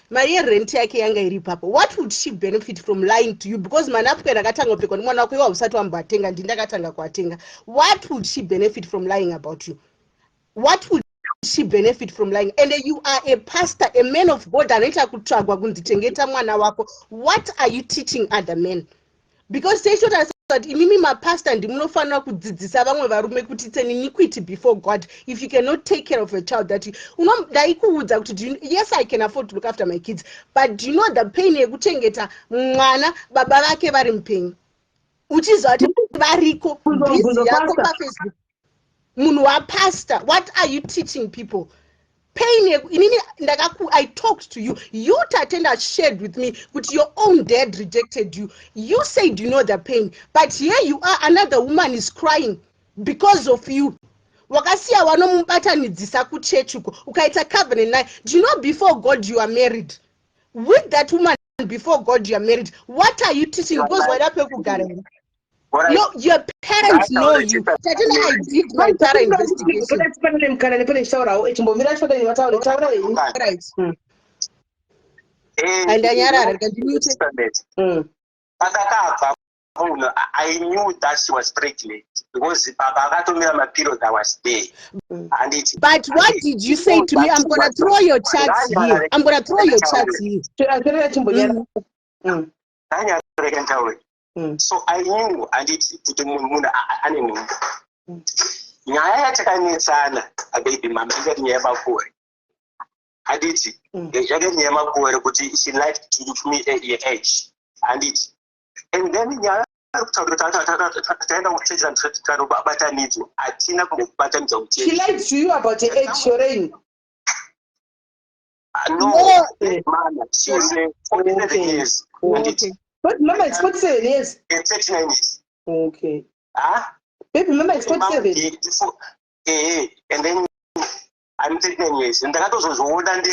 Mari rent yake yanga iri ipapo. What would she benefit from lying to you? Because manapwe rakatanga pekwa mwana wako iwa usati wambatenga ndindakatanga kuatenga. What would she benefit from lying about you? What would she benefit from lying? And you are a pastor, a man of God, what are you teaching other men? Because say what I said, imimi mapastor ndinofanira kudzidzisa vamwe varume kuti it's an iniquity before God if you cannot take care of a child that ndaikuudza kuti yes I can afford to look after my kids, but do you know the pain yekuchengeta mwana baba vake vari mupenyu uchizwa kuti variko busy yako paFacebook munhu wapastor? What are you teaching people? Pain. I talked to you. You Tatenda shared with me with your own dad rejected you. You said you know the pain, but here you are. Another woman is crying because of you. Wakasiya wanomubata nidzisa kuchechuko ukaita covenant naye. Do you know before God you are married? With that woman before God you are married. What are you teaching? Because your parents know you. I did my thorough investigation. Right. And I knew that she was pregnant because Papa told me my period I was there. But what did you say to me? I'm gonna throw your chats here. I'm gonna throw your chats here. So I knew and it to Muna animal. Nyaya takanetsana a baby mama get never for it. I did it. Get never for it, but she liked to give me a age. And it and then Nyaya she lied to you about the age, Shoreen. No, she was 47 years. But Mama is 47 years. 39 years. Okay. Baby, Mama is 47. And then I'm 39 years. And that was older and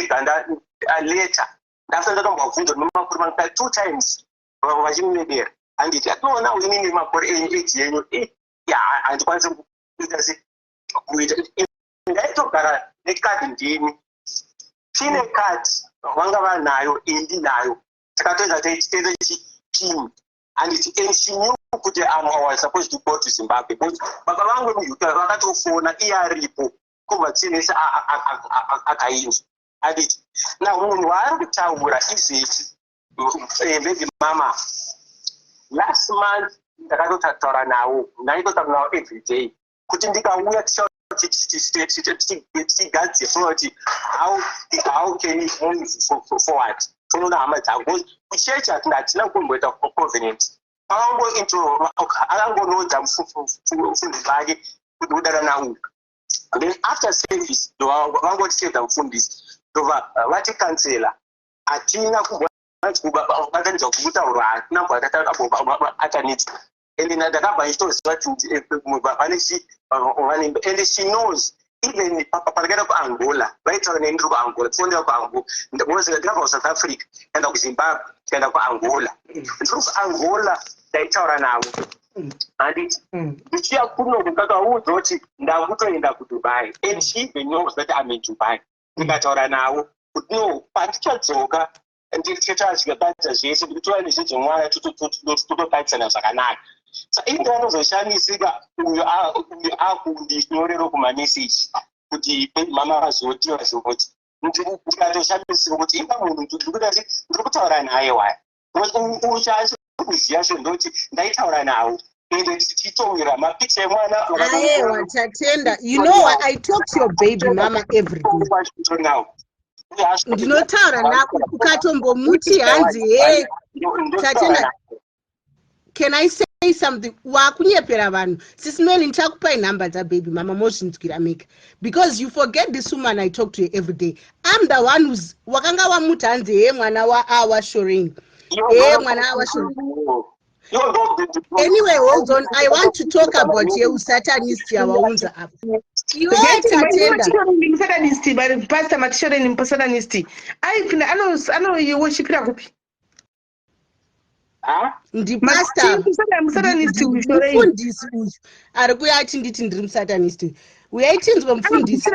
later. After that, 2 times. And it no now we need my for 8 years. Yeah, and once because it the card in Jimmy. Seen a card, Wanga Nayo, Indi Nayo. Team and she knew I was supposed to go to Zimbabwe, but you can go for an ERP. And it now when you are the tower is baby mama. Last month, the Ragotatora now every day. Couldn't take a weird shot. She got the authority. How can you move forward? Church at night, now going with a covenant. I go into I don't know them from bag with now. Then after service, I want to say them from this. Vatican sailor. I think and then the rabbi is and she knows. Even Angola, right on in Angola, the was the government of South Africa and of Zimbabwe and of Angola. Through Angola, they tell now. And it's the Chiapuno who wrote it now in Dubai. And she knows that I'm in Dubai. The Gatora now would know, but Chatzoga and the church got that as yes, between the city and one to the types and as a canal. So in terms of Shani Siga, we are the story of my message. Put the Mama has what you are so much. Shani so much in the to do that. Look out and Iowa. Who shall they tell now? You know what? I talk to your baby mama every day. Now. Ndinotaura nako kukatombomuti hanzi hey Tatenda, can I say something? Wakunyepera vanhu sisimeli nitakupai number baby mama mozvinzwira make because you forget this woman I talk to her every day. I'm the one who's wakanga wamuti hanzi hey mwana wa awa Shoreen hey mwana awa Shoreen. Anyway, hold on. I want to talk about you Satanist yawaunza up. You are Tatenda. Satanist, but Pastor Matishore Satanist. I know you worship Ragupi. Ndi pastor mufundisi uyu ari kuya achinditi ndiri musatanisti uyu aitinzwa mufundisi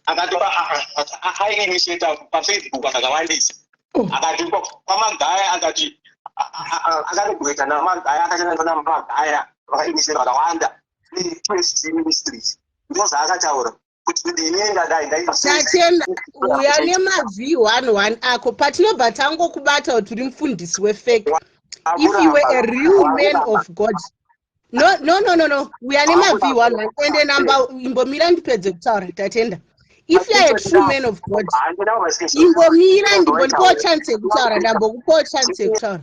akatopa pafacebook akawandisa akati kwamagaya akati akatogweta namagaya akachananga namagaya vakainishera vakawanda ministries ndozvaakataura kuti inenda dai tatenda uya nemav1 ako patinobva tangokubata kuti uri mufundisi wefake. If you were a real man of God, no, uya nemav1 ende namba imbomira ndipedze kutaura tatenda. If you are a true man of God, imbomira ndimbokupawo chance yekutaura ndambokupawo chance yekutaura.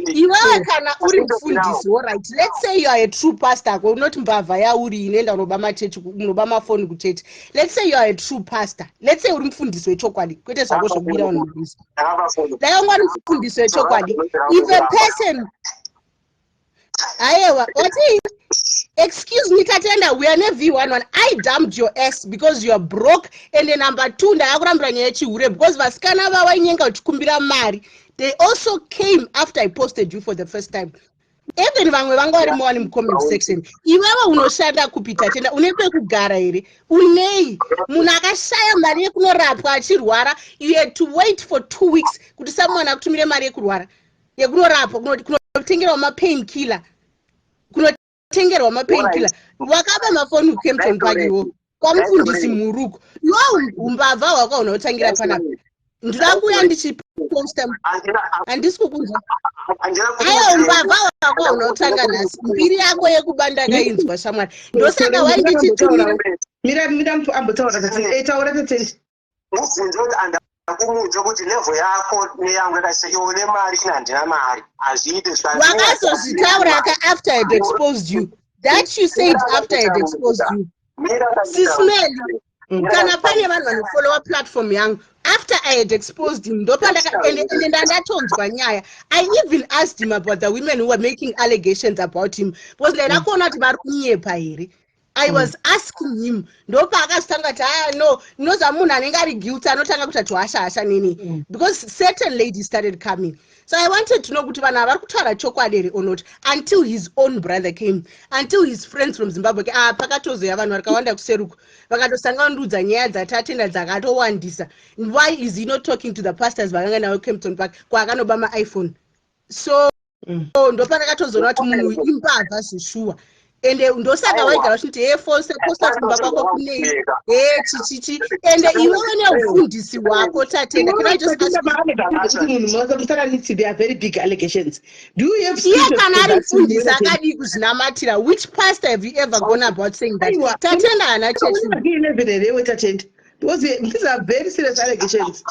Iwewe kana uri mufundisi, alright, let's say you are a true pastor, unoti mbavha yauri inoenda unoba machechi unoba mafoni kuchechi. Let's say you are a true pastor, let's say uri mufundisi wechokwadi kwete zvako zvokubira unobvisa. Dai ungari mufundisi wechokwadi, if a person aiwa oti excuse me tatenda we are nev11 I dumped your ex because you are broke, and then number 2 ndayakurambira nyaya yechihure because vasikana vawainyenga uchikumbira mari. They also came after I posted you for the first time. Even vamwe vanga vari muwani mucomment section. Iwewe unoshanda kupita tenda une pekugara here. Unei munhu akashaya mari yekunorapwa achirwara. You had to wait for 2 weeks kuti someone akutumire mari yekurwara. Yekunorapwa kunotengerwa mapainkiller. Kunotengerwa mapainkiller. Wakapa mafoni kuKempton Park iwo. Kwamufundisi muruku. Iwo umbavha hwako unotangira panapa. Ndirakuya ndichiposta handisi kukunzwa. Aya umbavha wako unotanga nhasi mbiri yako yekubanda kainzwa shamwari ndosaka waindichitumira mira ambotaura tatende taura tatende mubvunze kuti andakumuudza kuti level yako neyangu yakasiyone mari ina handina mari hazviiti wakazozvitaura after I had exposed you. That you said after I had exposed you. Sismeli kana pane vanhu vanofollowa platform yangu after I had exposed him and ndatonzwa nyaya. I even asked him about the women who were making allegations about him because ndakuona kuti vari kunyepa here. I was asking him ndopa akazotanga kuti no ndinoziva munhu anenge ari guilty anotanga kuti atuhasha nini because certain ladies started coming. So I wanted to know kuti vanhu vari kutaura chokwadi here or not until his own brother came, until his friends from Zimbabwe pakatozoya vanhu vakawanda kuseruko vakatosanganudza nyaya dzatatenda dzakatowandisa. Why is he not talking to the pastors vakanga nawo Kempton Park kwaakanoba maiPhone? So ndopakatozoona kuti munhu imbavha zveshuwa. Ende ndosaka waigara uchiti posta kumba kwako kunei chichichi ende iwewe neufundisi wako tatenda. Can I just ask you, there are very big allegations. Do you have kana ari mufundisi akadi kuzvinamatira? Which pastor have you ever gone about saying that tatenda hana chechi? Because these are very serious allegations.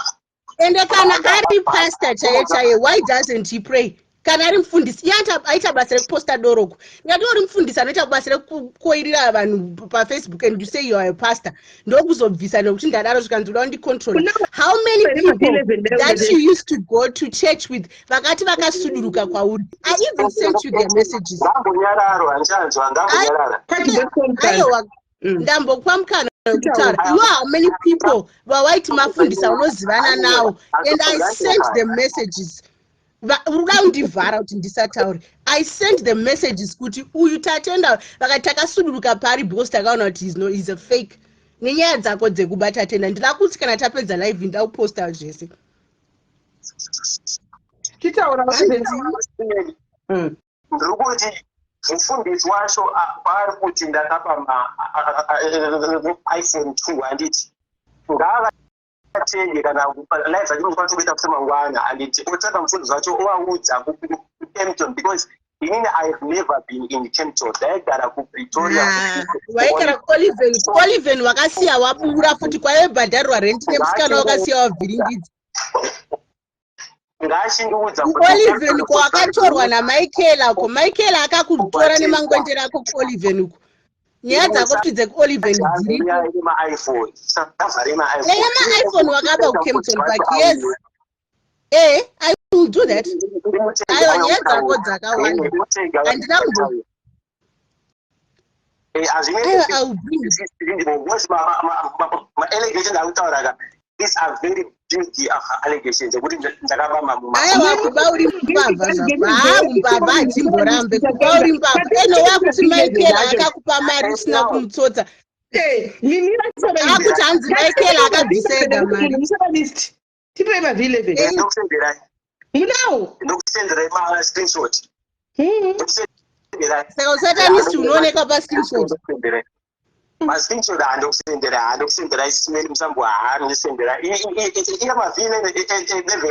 Ende kana ari pastor chaiye why doesn't he pray? Kana ari mufundisi aita basa rekuposta doroko. Ngati uri mufundisi anoita basa rekukoirira vanhu paFacebook and you say you are a pastor ndokuzobvisa nekuti ndadaro zvikanzwira ndi control. How many people that you used to go to church with vakati vakasuduruka kwauri? I even sent you their messages. Ndambokupa mukana wekutaura. How many people vawaiti mafundisa unozivana nawo and I sent them messages. Undivhara kuti ndisataure. I sent the messages kuti uyu tatenda vakati takasuduruka pari because takaona kuti he's a fake. Nenyaya dzako dzekubata tenda ndira kuti kana tapedza live ndauposta zvese. Titaura ndikuti mufundisi wacho pari kuti ndakapa iPhone 2 handiti tenge kana live achinofanira kuita kusemangwana anditi otsaka mufundisi wacho owaudza kuKempton because inini I have never been in Kempton. Ndaigara kuPretoria. Waigara Oliven wakasiya wabura futi kwaibhadharwa rent nemusikana wakasiya wavhiringidza. Ngashindiudza Oliven kwakatorwa naMichaela ko Michaela akakutora nemangwendera ako kuOliven uko. Nyaya dzako kuti dzekuOliven dziri iPhone. iPhone wakaba kuKempton Park. Yes. I will do that. Ayo nyaya dzako dzakawanda. Andina kumbo. I will bring it. Allegation these are very big allegations ekuti ndakabama aiwa kuba uri mbavha zvako mbavha hachimborambe kuba uri mbavha eno wakuti Michael akakupa mari usina kumutsotsa akuti hanzi Michael akabvisega mari tipei ma11 ndokusenderai munawo ndokusenderai ma-screenshot saka usatanisti unooneka pa-screenshot ma-screenshot handokusenderai simeni musambo haanondisendera iya mavhine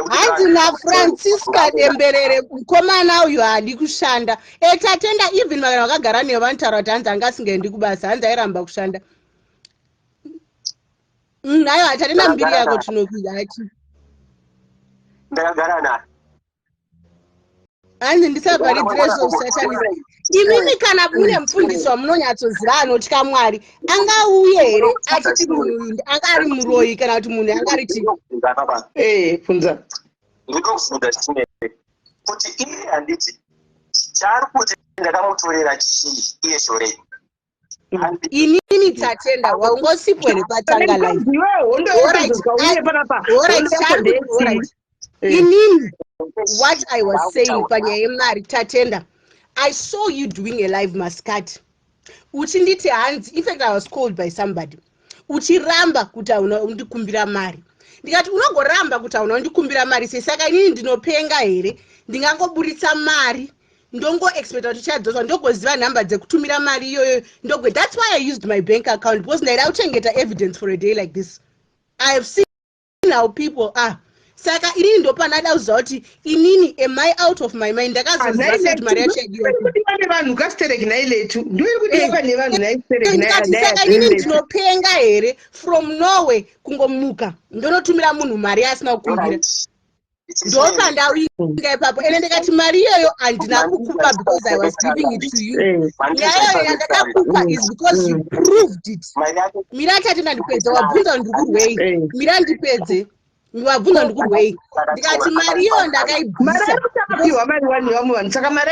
hanzi naFrancisca Demberere mukomana uyu haadi kushanda tatenda even vanhu vakagara nevo vanotaura kuti hanzi anga asingaendi kubasa hanzi airamba kushanda aiwa tatenda mbiri yako tinokuza achi ndakagara naye hanzi ndisabharidzire zvousatanisti imimi kana mune mufundisi wamunonyatsoziva anotya Mwari angauye here achiti munhu uyu anga ari muroyi kana kuti munhu anga ari tii funza ndinokufunda chimene kuti iye handiti chaari kuti ndakamutorera chii iye shorei inini tatenda waungosipo here patanga live inini what I was saying panyaya yemari tatenda I saw you doing a live mascot uchinditi hanzi in fact I was called by somebody uchiramba kuti hauna undikumbira mari ndikati unogoramba kuti hauna undikumbira mari saka inini ndinopenga here ndingangoburitsa mari ndongoexpecta kuti chadzoswa ndogoziva nhamba dzekutumira mari iyoyo ndogwe that's why I used my bank account because ndaida kuchengeta evidence for a day like this. I have seen how people are saka inini ndopanada kuziva kuti inini am I out of my mind ndakazoziva kuti mari yacho yadiwa pane vanhu kasitereki nailetu ndiri kuti pane vanhu naisitereki saka inini ndinopenga here from Norway kungomuka ndonotumira munhu mari asina kukumbira ndopandauinga ipapo ene ndikati mari iyoyo handina kukupa because I was giving it to you nyaya iyoyo yandakakupa is because you proved it mira tatenda ndipedze wabvunza ndikurwei mira ndipedze wabvunza ndikurwei ndikati mari iyoyo ndakaibvisa akapiwa mari wani vamwe vanhu saka mari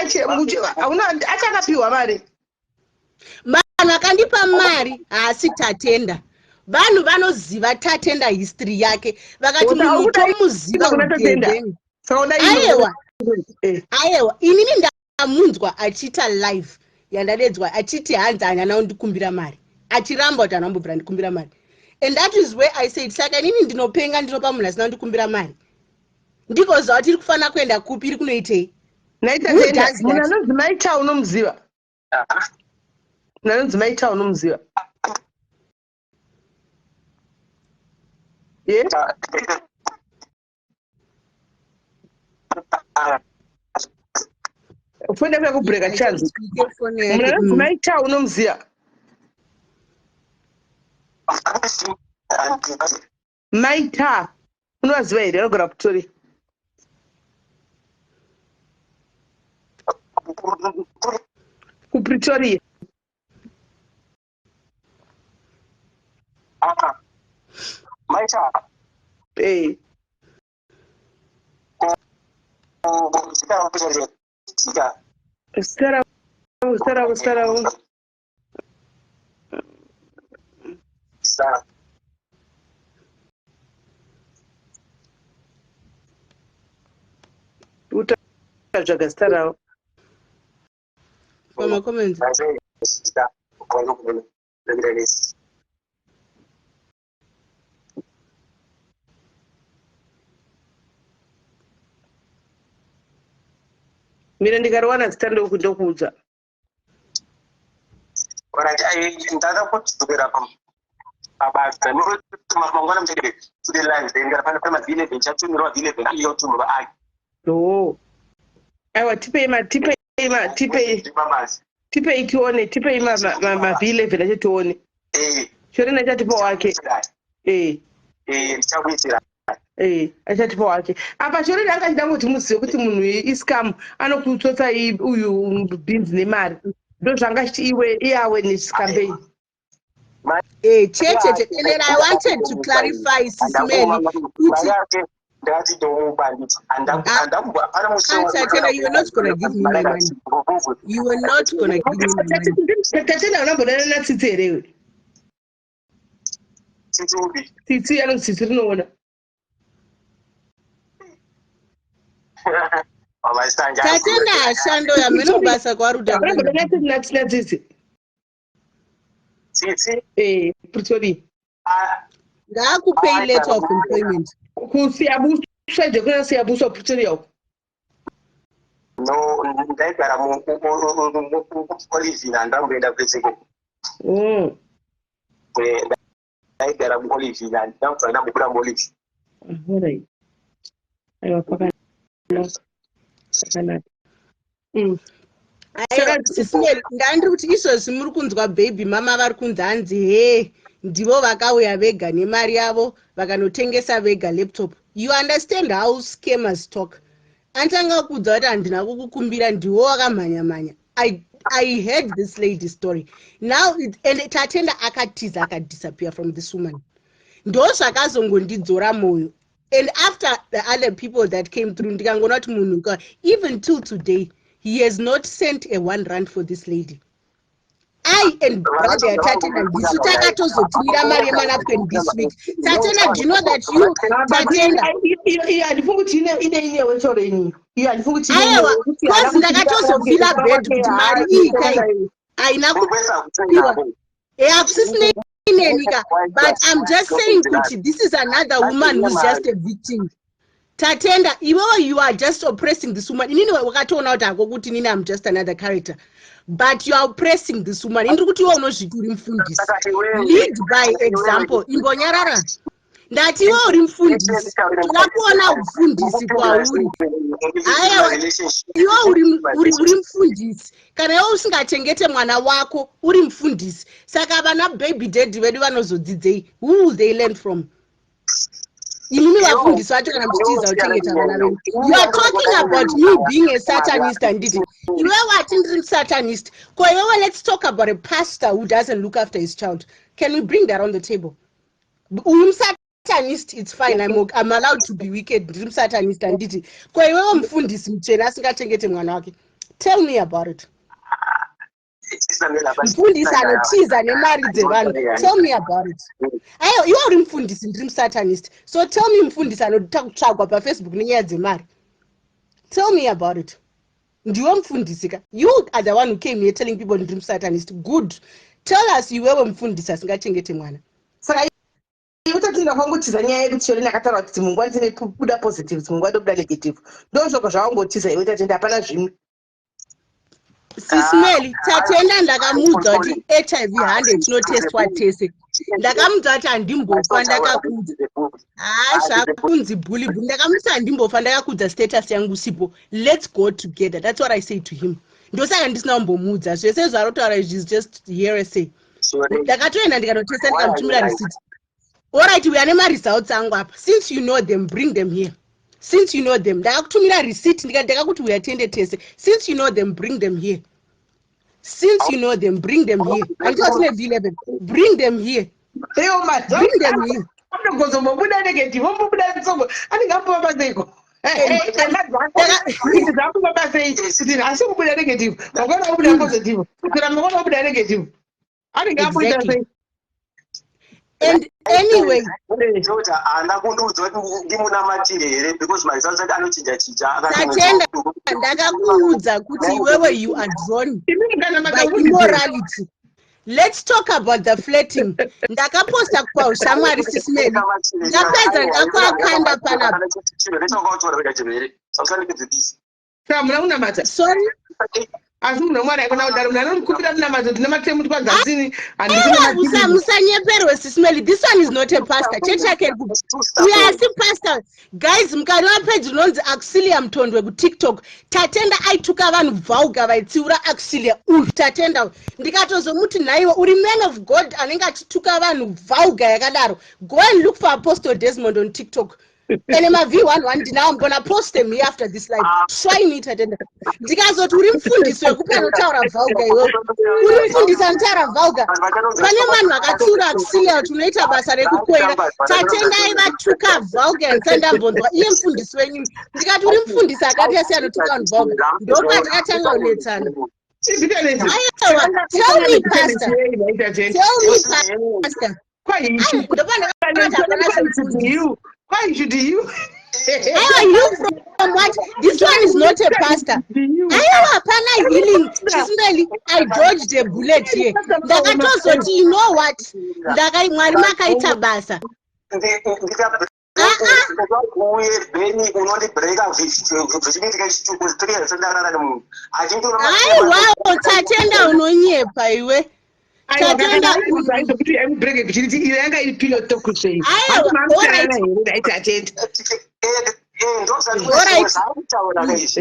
achakapiwa mari vanhu akandipa mari haasi tatenda vanhu vanoziva tatenda history yake vakati munhu tomuziva upenyu aiwa inini ndamunzwa achiita live yandadedzwa achiti hanzi hanyana undikumbira mari achiramba kuti anambobvira ndikumbira mari and that is where I said saka inini ndinopenga ndinopa munhu asina undikumbira mari ndikoziva kuti iri kufanira kuenda kupi iri kunoitei munhu anonzi Maita unomuziva munhu anonzi Maita unomuziva ufunda kuya kubreka chanzi munhu anonzi Maita unomuziva Maita unovaziva here anogara kutori kuPretoria Maita Staravo utatsvaga Staravo pamacomments mina ndikariwana zita ndokuudza ndada kudzokera pabasa mangwana muchekere tine live ndengara pana pama11 chatumirwa 11 iyo tumirwa ai aiwa tipei tione tipei ma11 acho tione shorena chatipa wake ndichakuitira achatipa wake apa shorena anga chidangoti muzive kuti munhu iscam anokutsotsa uyu beans nemari ndozvanga iye awareness campaign chete and I wanted to clarify Sisimeni ndati ndobanditi Tatena, you were not going to give me my money. You were not going to give me my money. Tatena unambodana natsitsi here Tsitsi yalo tsitsi rinoona. Tatenda shando ya meno basa kwa ruda. Natina tsitsi. Tsitsi? Pretoria. Ngakupay letter of employment. Kusiyabuswa nje kuna siyabuswa Pretoria. No, ndaigara muolivina ndangoenda kwetseko. Ndaigara muolivina ndakubva ndambobuda muolivi. Alright. Aiwa pakanaka. Ndandiri kuti izvozvi muri kunzwa baby mama vari kunzi hanzi ndivo vakauya vega nemari yavo vakanotengesa vega laptop. You understand how scammers talk? Antanga kudza kuti handina kukukumbira ndiwo wakamhanya-mhanya. I heard this lady story. Now, and Tatenda akatiza akadisappear from this woman. Ndo zvakazongondidzora moyo. And after the other people that came through, even till today, he has not sent a 1 rand for this lady. I and brother Tatena, this week. Tatena, do you know that you, Tatena? But I'm just saying, Kuti, this is another woman who's just a victim. Tatenda, you are just oppressing this woman. I'm just another character. But you are oppressing this woman. Lead by example. Ndati iwe uri mfundisi takakuona ufundisi kwauri iwe uri mfundisi kana iwe usingachengete mwana wako uri mfundisi saka vana baby daddy vedu vanozodzidzei who will they learn from imimi vafundisi vacho kana muchitiza kuchengeta vana vedu. You are talking about me being a satanist anditi iwe wati ndiri satanist ko iwewe let's talk about a pastor who doesn't look after his child. Can we bring that on the table? Satanist, it's fine. I'm allowed to be wicked. Dream satanist and did it. Tell me about it. Tell me about it. You are mfundisi dream satanist. So tell me mfundisi anotakutagwa pa Facebook nenyaya dzemari. Tell me about it. Ndiwe mfundisi ka? You are the one who came here telling people dream satanist. Good. Tell us you were mfundisi asingachengete mwana. Utatinda kwangu tizanya yedu chori nakatara kuti mungwa ndine kubuda positive mungwa ndobuda negative ndozvoko zvawangotiza iwe tatenda hapana zvimwe. Sisimeli Tatenda ndakamudza kuti HIV 100 tinotestwa tese ndakamudza kuti handimbofa ndakakudza zvakunzi bully ndakamudza handimbofa ndakakudza status yangu sipo. Let's go together. That's what I say to him. Ndosaka ndisina kumbomudza zvese zvarotaura is just hearsay. Ndakatoenda ndikanotesta ndikamutumira receipt. Alright, we are nema results angu apa. Since you know them, bring them here. Since you know them, ndakakutumira receipt ndikakuti we attended test. Since you know them, bring them here. Since you know them, bring them here. Until 11, bring them here. Bring them here. Exactly. And anyway, ndakakuudza kuti iwewe you are drawn by immorality. Let's talk about the flirting. Ndakaposta kwa ushamwari Sisimeli. Ndapedza ndakakuakanda panapa. Sorry? Musanyeperwe Sisimeli. This one is not a pastor. We are still pastor. Guys, mukari wapedzi unonzi Auxilia Mtondwe ku TikTok. Tatenda aituka vanhu vauga vaitsiura Auxilia. Tatenda ndikatozomuti naiwe uri man of God anenge achituka vanhu vauga yakadaro. Go and look for Apostle Desmond on TikTok. And my V11 now I'm gonna post them here after this live. Try me Tatenda. Ndikazoti uri mfundisi wekupa notaura vauga iwe. Uri mfundisi anotaura vauga. Pane vanhu vakatsiura Auxilia tunoita basa rekukwera. Tatenda aivatuka vauga nsandambonzwa iye mfundisi wenyu. Ndikati uri mfundisi akati asi anotuka vanhu vauga. Ndopatakatanga kunetsana. Tell me, pastor. Tell me, pastor. Why should you? You from what? This one is not a pastor. Pana healing. I dodged a bullet here. You know what?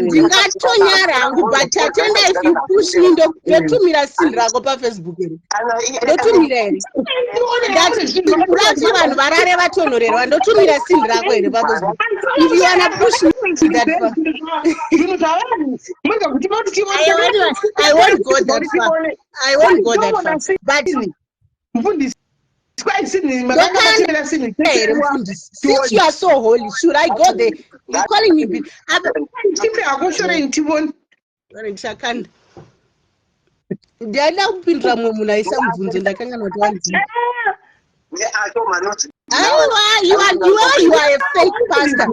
ndingatonyara hangu but tatenda if you push me ndotumira sin rako paFacebook ndotumira here ndati vanhu varare vatonorerwa ndotumira sin rako here paFacebook if you wanna push me that far I won't go that far but since you are so holy, should I go there? You're calling me bitch. Ndiana kupindira munhu aisa mubvunzo ndakanga notwanzi. You are a fake pastor.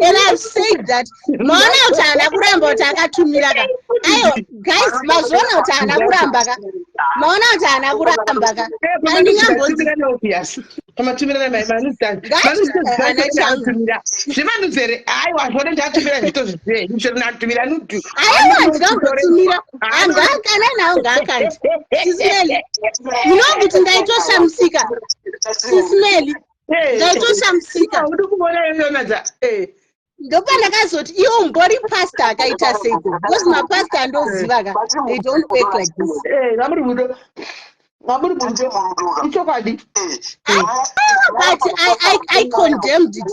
And I've said that. Maona utana kuramba utakatumira ka. Ayo guys, mazona utana kuramba ka. Maona utana kuramba ka. Andingambozi kamatumira mai manusta. Zvimanuzere aiwa zvone ndatumira zvito zvizve. Ndizvo natumira nutu. Aiwa ndingambotumira. Angakana nawo ngakandi. Sismeli. You know kuti ndaitoshamsika. Sismeli. Ndaitoshamsika. Uri kubona yonaza. Ndopa ndakazoti iwo umbori pastor akaita seiko. Because mapastor andoziva ka. They don't work like this. But I condemned it.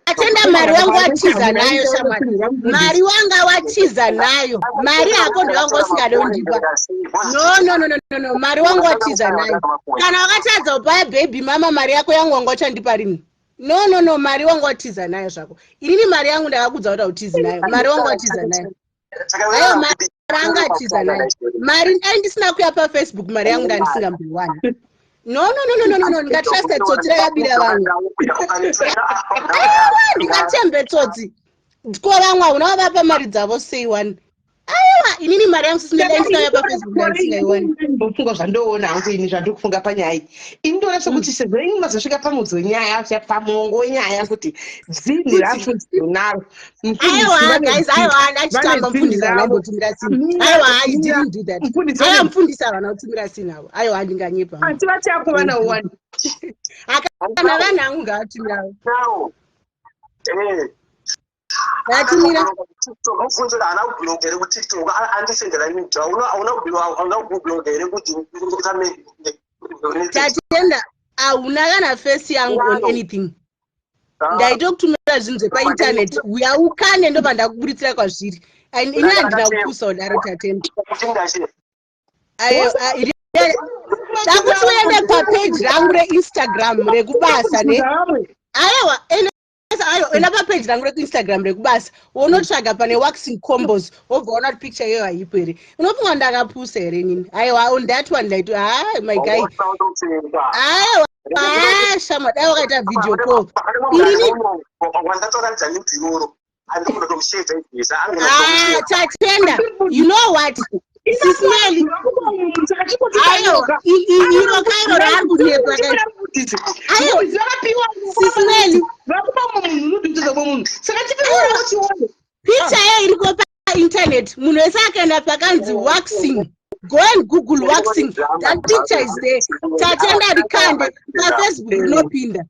Atenda mari wangu wachiza nayo shamani. Mari wanga wachiza nayo. Mari yako ndo wangu usingade undipa. No. Mari wangu wachiza nayo. Kana wakatadza ubaya baby mama mari yako yangu wangu wachandipa rini. No, mari wangu watiza nayo zvako. Inini mari yangu ndakakudza kuti utizi nayo. Mari wangu watiza nayo. Ayo mari anga atiza nayo. Mari ndisina kuya pa Facebook mari yangu ndandisingambirwana. No, ndingatrust tsotsi rakabira vanhu. Ndingatembe tsotsi. Ko vamwe unovapa mari dzavo say one. Aiwa, inini mari yangu sisingaya pa Facebook ndandisingaiwani. Mbofunga zvandoona hangu ini zvandikufunga panyaya iyi. Ini ndoona sekuti sezvo mazosvika pamudzi wenyaya asvika pamongo wenyaya kuti dzini rafundzonaro. Aiwa guys, aiwa ndachitamba mufundisa vanangotumira sini. Aiwa I didn't do that. Aiwa mufundisa vanotumira sini avo. Aiwa ndinganyepa. Ativati yako vana uwani. Akana vana hangu ngaatumira. Natumira. Mfunzo ana ublogger ku TikTok andisendela imidwa una ublogger kuti utame tatenda auna kana face yangu on anything. Ndaitokutumira zvinhu zvepa internet uyaukane ndo pandakuburitsira kwazviri. Ini handina kupusa udaro tatenda. Ayo takuti uende papage rangu reInstagram rekubasa ne. Aiwa ayo enda papage rangu reInstagram rekubasa unotsvaga pane waxing combos wobvaona kuti picture iyoyo haipo here. Unofunga ndakapusa here nini? Aiwa on that one ndaito my guy. Aiwa shama dai wakaita video call. Tatenda, you know what? Sismeli. Ayo, iro kairo rangu nepa. Ayo, Sismeli. Picture ye iriko pa internet. Munhu wese akaenda pakanzi waxing. Go and Google waxing. That picture is there. Tatenda rikande pa Facebook nopinda.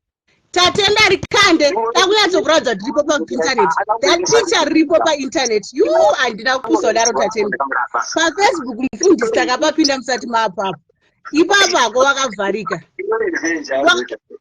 Tatenda rikande takunyatsokuradza riripo pa internet. That picture riripo pa internet. You andina kupusa daro tatenda. Pa Facebook mufundisi takapapinda musati maapapo. Ipapa ako wakavharika.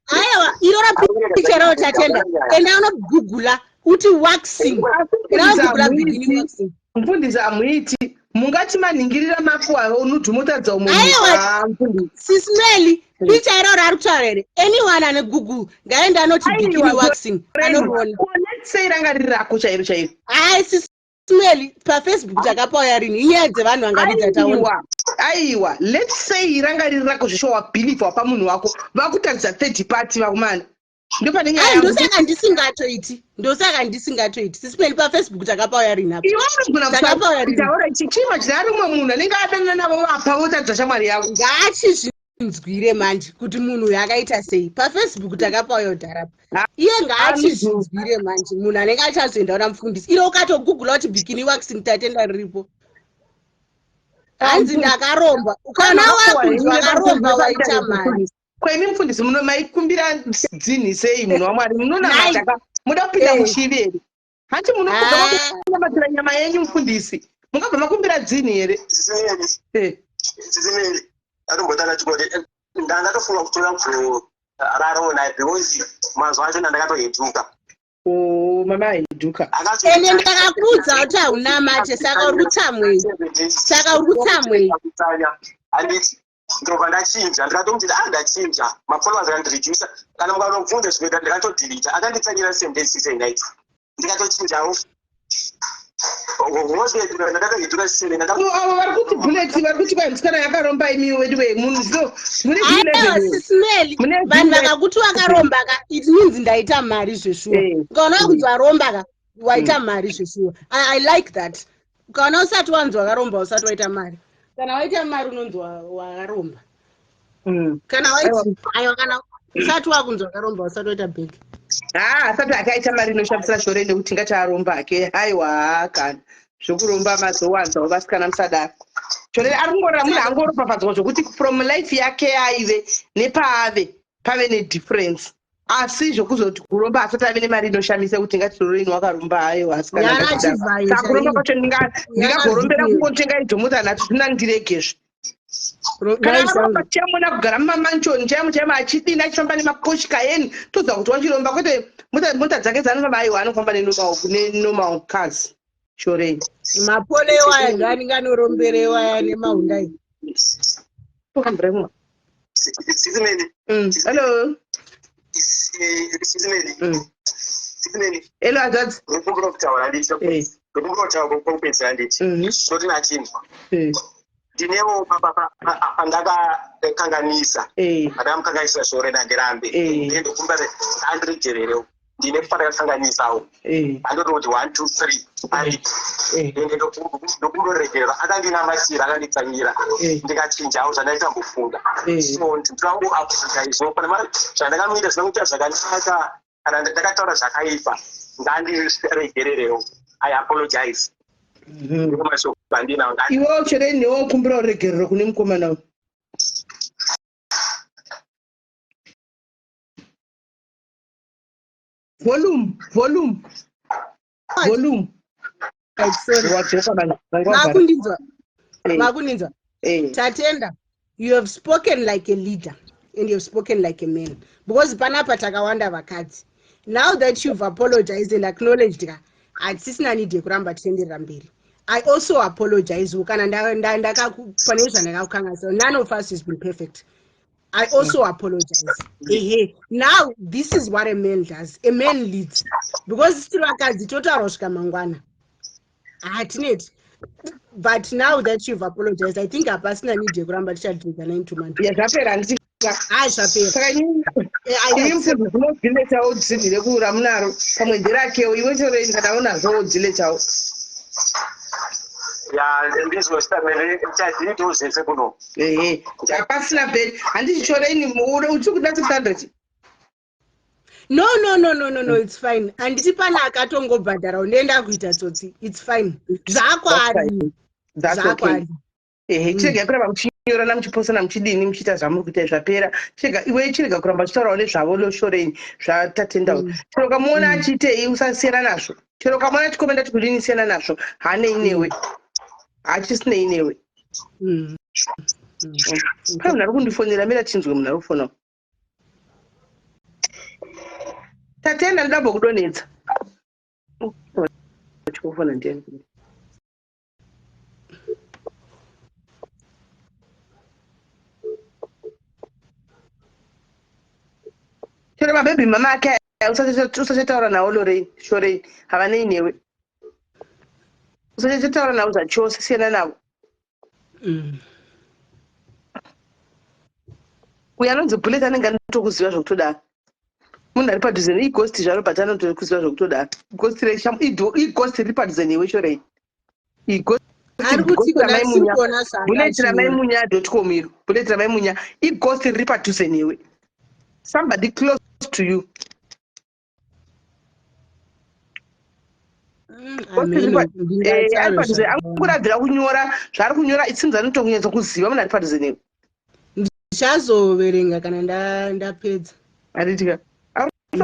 Aiwa, irora picture rao tatenda. Enda unogoogle uti waxing. Enda unogoogle beginning waxing. Mufundisi amuiti mungati maningirira mafuwa unudhumutadza umuntu. Aiwa, Sismeli. Picture rao rarutare. Anyone ane Google ngaenda anoti beginning waxing. Anoriona. Let's say ranga rirako chairo chairo. Ai smeli pafacebook takapawo rini inyaya dzevanhu vangaridza taona aiwa let's say ranga riri rako zvesho wabhilivha pamunhu wako vakutaridza third party vakomana ndopane nyaya ndosaka ndisingatoiti sisipeli pafacebook takapawo rini apo iwe unogona kutaura chichima china rumwe munhu anenge adanana navo vapa votaridza shamwari yako ngaachizvinzwire manje kuti munhu uyu akaita sei pafacebook takapawo dharapa iye ngaachizvinzwire manje munhu anenge achazoenda una mufundisi iro ukatogugula kuti bikini waxing tatenda riripo hanzi ndakaromba kana wakunzwa wakaromba waita mari kweni mufundisi muno maikumbira dzini sei munhu wamwari munonamata muda kupinda muchivi here hanti munobva nyama yenyu mufundisi mungabva makumbira dzini here zisimeli atombotanga chikoti ndangatofunga kutora rarona because mazuva acho ndandakatohetuka mama ahetuka ende ndakakuudza kuti hauna mate saka uri kutsamwei handiti ndobva ndachinja ndikatomutiti ndachinja mafollowers akandiredusa kana mukanobvunza zvinoita ndikatodhilita akanditsanyira sentensi senaiti ndikatochinjawo avo vari kuti buleti vari kuti kwamusikana yakaromba imiwo wediwe munhu sismeli vanhu vakakuti wakaromba ka it means ndaita mari zveshuwa ukaona kunzi waromba ka waita mari zveshuwa I like that ukaona usati wanzi wakaromba usati waita mari kana waita mari unonzi wakaromba kana usati wakunzi wakaromba usati waita bhegi asati akaita mari inoshamisa shore nekuti ngataromba ake haiwa kana zvokuromba mazowanzawo vasikana musadaro shore ari kungorora munhu angoropafadzwa zvokuti from life yake aive nepaave pave nedifference asi zvokuzoti kuromba asati ave nemari inoshamisa kuti ngatitororeni wakaromba hayo asikuromba kwacho ndingagorombera kungotenga idzomota nhatu zvina ndiregezve kana varomba tiamona kugara mumamanchoni chaimuchaima achidini achifamba nemakoshika yeni toziva kuti wachiromba kwete mota dzake dzanofamba aiwa anofamba nenormal cars shoreni mapolewa ngani nganoromberewa nemahundai hello hello azadzi ndokumbura kutaura nditi soti nachinzwa ndinewo pandakakanganisa pandakamukanganisa shore nandirambe ndokumbura andiregererewo ndine pandakakanganisawo andoti kuti 1 2 3 ndokundoregerera akandinamasira akanditsanyira ndikachinjawo zvandaitambofunga so ndirangu apologize pane mari zvandakamuita zvinomuita zvakanaka kana ndakataura zvakaipa ngandiregererewo I apologize iwewo chereni newo kumbira uregerero kune mukomana volume makundinzwa tatenda you have spoken like a leader and you have spoken like a man because panapa takawanda vakadzi now that you've apologized and acknowledged hatisina need yekuramba tienderera mberi I also apologize kana pane zvandakakukanganisa none of us has been perfect I also apologize now this is what a man does a man leads because still vakadzi totaura svika mangwana hatineti but now that you've apologized I think hapasina need yekuramba tichadhigana into man zvapera handiti zvapera saka ini mufundisi unodhiletawo dzini rekura munaro pamwe ndirakewo iwe choreni kana unazvowo dhiletawo ndizvositamechadhilitozese kuno hapasina bheri handiti choreni uti kuda 600 no it's fine handiti pana akatongobhadhara undoenda kuita tsotsi it's fine zvakwari chirega kuramba muchinyorana muchiposana muchidini muchiita zvamuri kuita zvapera iwe chirega kuramba uchitaurawo nezvavo loshoreni zvatatendawo chero kamuona achiitei usasiyana nazvo chero kamuona tikomenda tikudini siyana nazvo hanei newe hachisinei newe pane munhu ari kundifonera mira chinzwe munhu ari kufona tatenda ndidabva kudonhedza chikufona ndiani chero mabhebhi mama ake usachataura nawo loreni shoreni havanei newe usachataura navo zvachose siyana navo. Uyo anonzi Bullet anenge anotokuziva zvokutodaro. Munhu ari padhuze neigosti zvaro but anotokuziva zvokutodaro. Igosti riri padhuze newe shorei. Bullet ramaimunya.com iro. Bullet ramaimunya igosti riri padhuze newe. Somebody close to you. Ari padhuze anguravhira kunyora zvaari kunyora itsinza anotonyatswa kuziva munhu ari padhuze newe. Ndichazoverenga kana ndapedza. Aditika.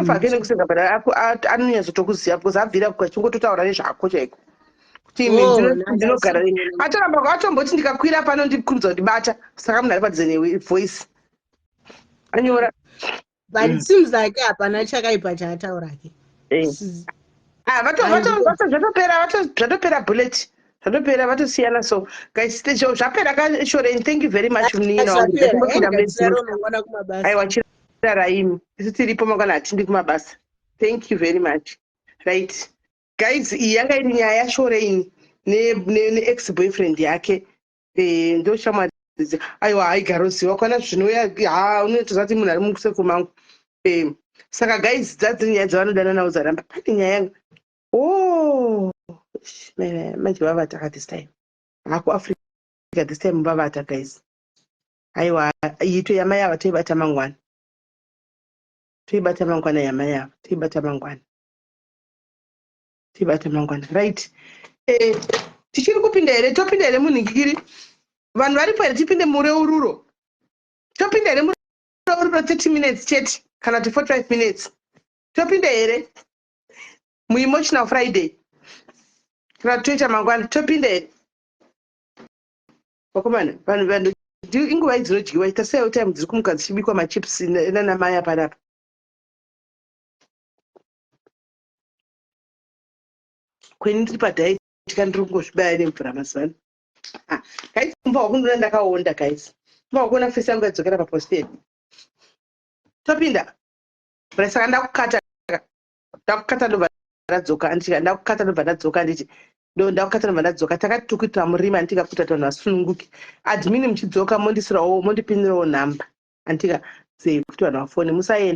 Fakene kusenga bada anonyatsotokuziva because abvira kwachingototaura nezvako chaiko. Kuti ndinogara atoramba atomboti ndikakwira pano ndikudza kundibata saka munhu ari padhuze newe voice anyora. But it seems like hapana chakaipa chaataura ke. Zvatopera Bullet. Zvatopera vatosiyana. So guys zvapera kashoreni. Thank you very much. Aiwa Raimi isi tiripo mangwana hatindi kumabasa. Thank you very much. Right guys, iyi yanga iri nyaya yashoreni ne-ex boyfriend yake. Ndo shamwari aiwa aigaroziva kwana zvinoya unotoziva kuti munhu ari mukuseko mangu. Saka guys dzadziri nyaya dzavanodana nawo dzaramba. Pane nyaya yanga manje vavata this time. Haku Africa this time vavata guys. Aiwa ito yama yava toibata mangwana. Toibata mangwana yama yava. Toibata mangwana. Right. Tichiri kupinda here. Topinda here munhingikiri. Vanhu varipo here tipinde mureururo. Topinda here mureururo 30 minutes chete kana 45 minutes. Topinda here muemotional Friday. Kana toita mangwana topinda here. Wakomana vanhu inguva idzinodyiwa ita sei time dziri kumuka dzichibikwa machips nanamaya panapa. Kweni ndiri padiet ndiri kungozvibaya nemvura mazuvano. Guys kumba wakundona ndakaonda guys. Kumba wakuona fesi yangu yadzokera paposted. Topinda. Saka ndakukata ndobva ndadzoka andika ndakukata ndobva ndadzoka nditi ndakukata ndobva ndadzoka takati tukuita murima andika kuita vanhu vasununguke. Admin muchidzoka mondisirawo mondipinirawo nhamba andika sei kuti vanhu vafone musaenda.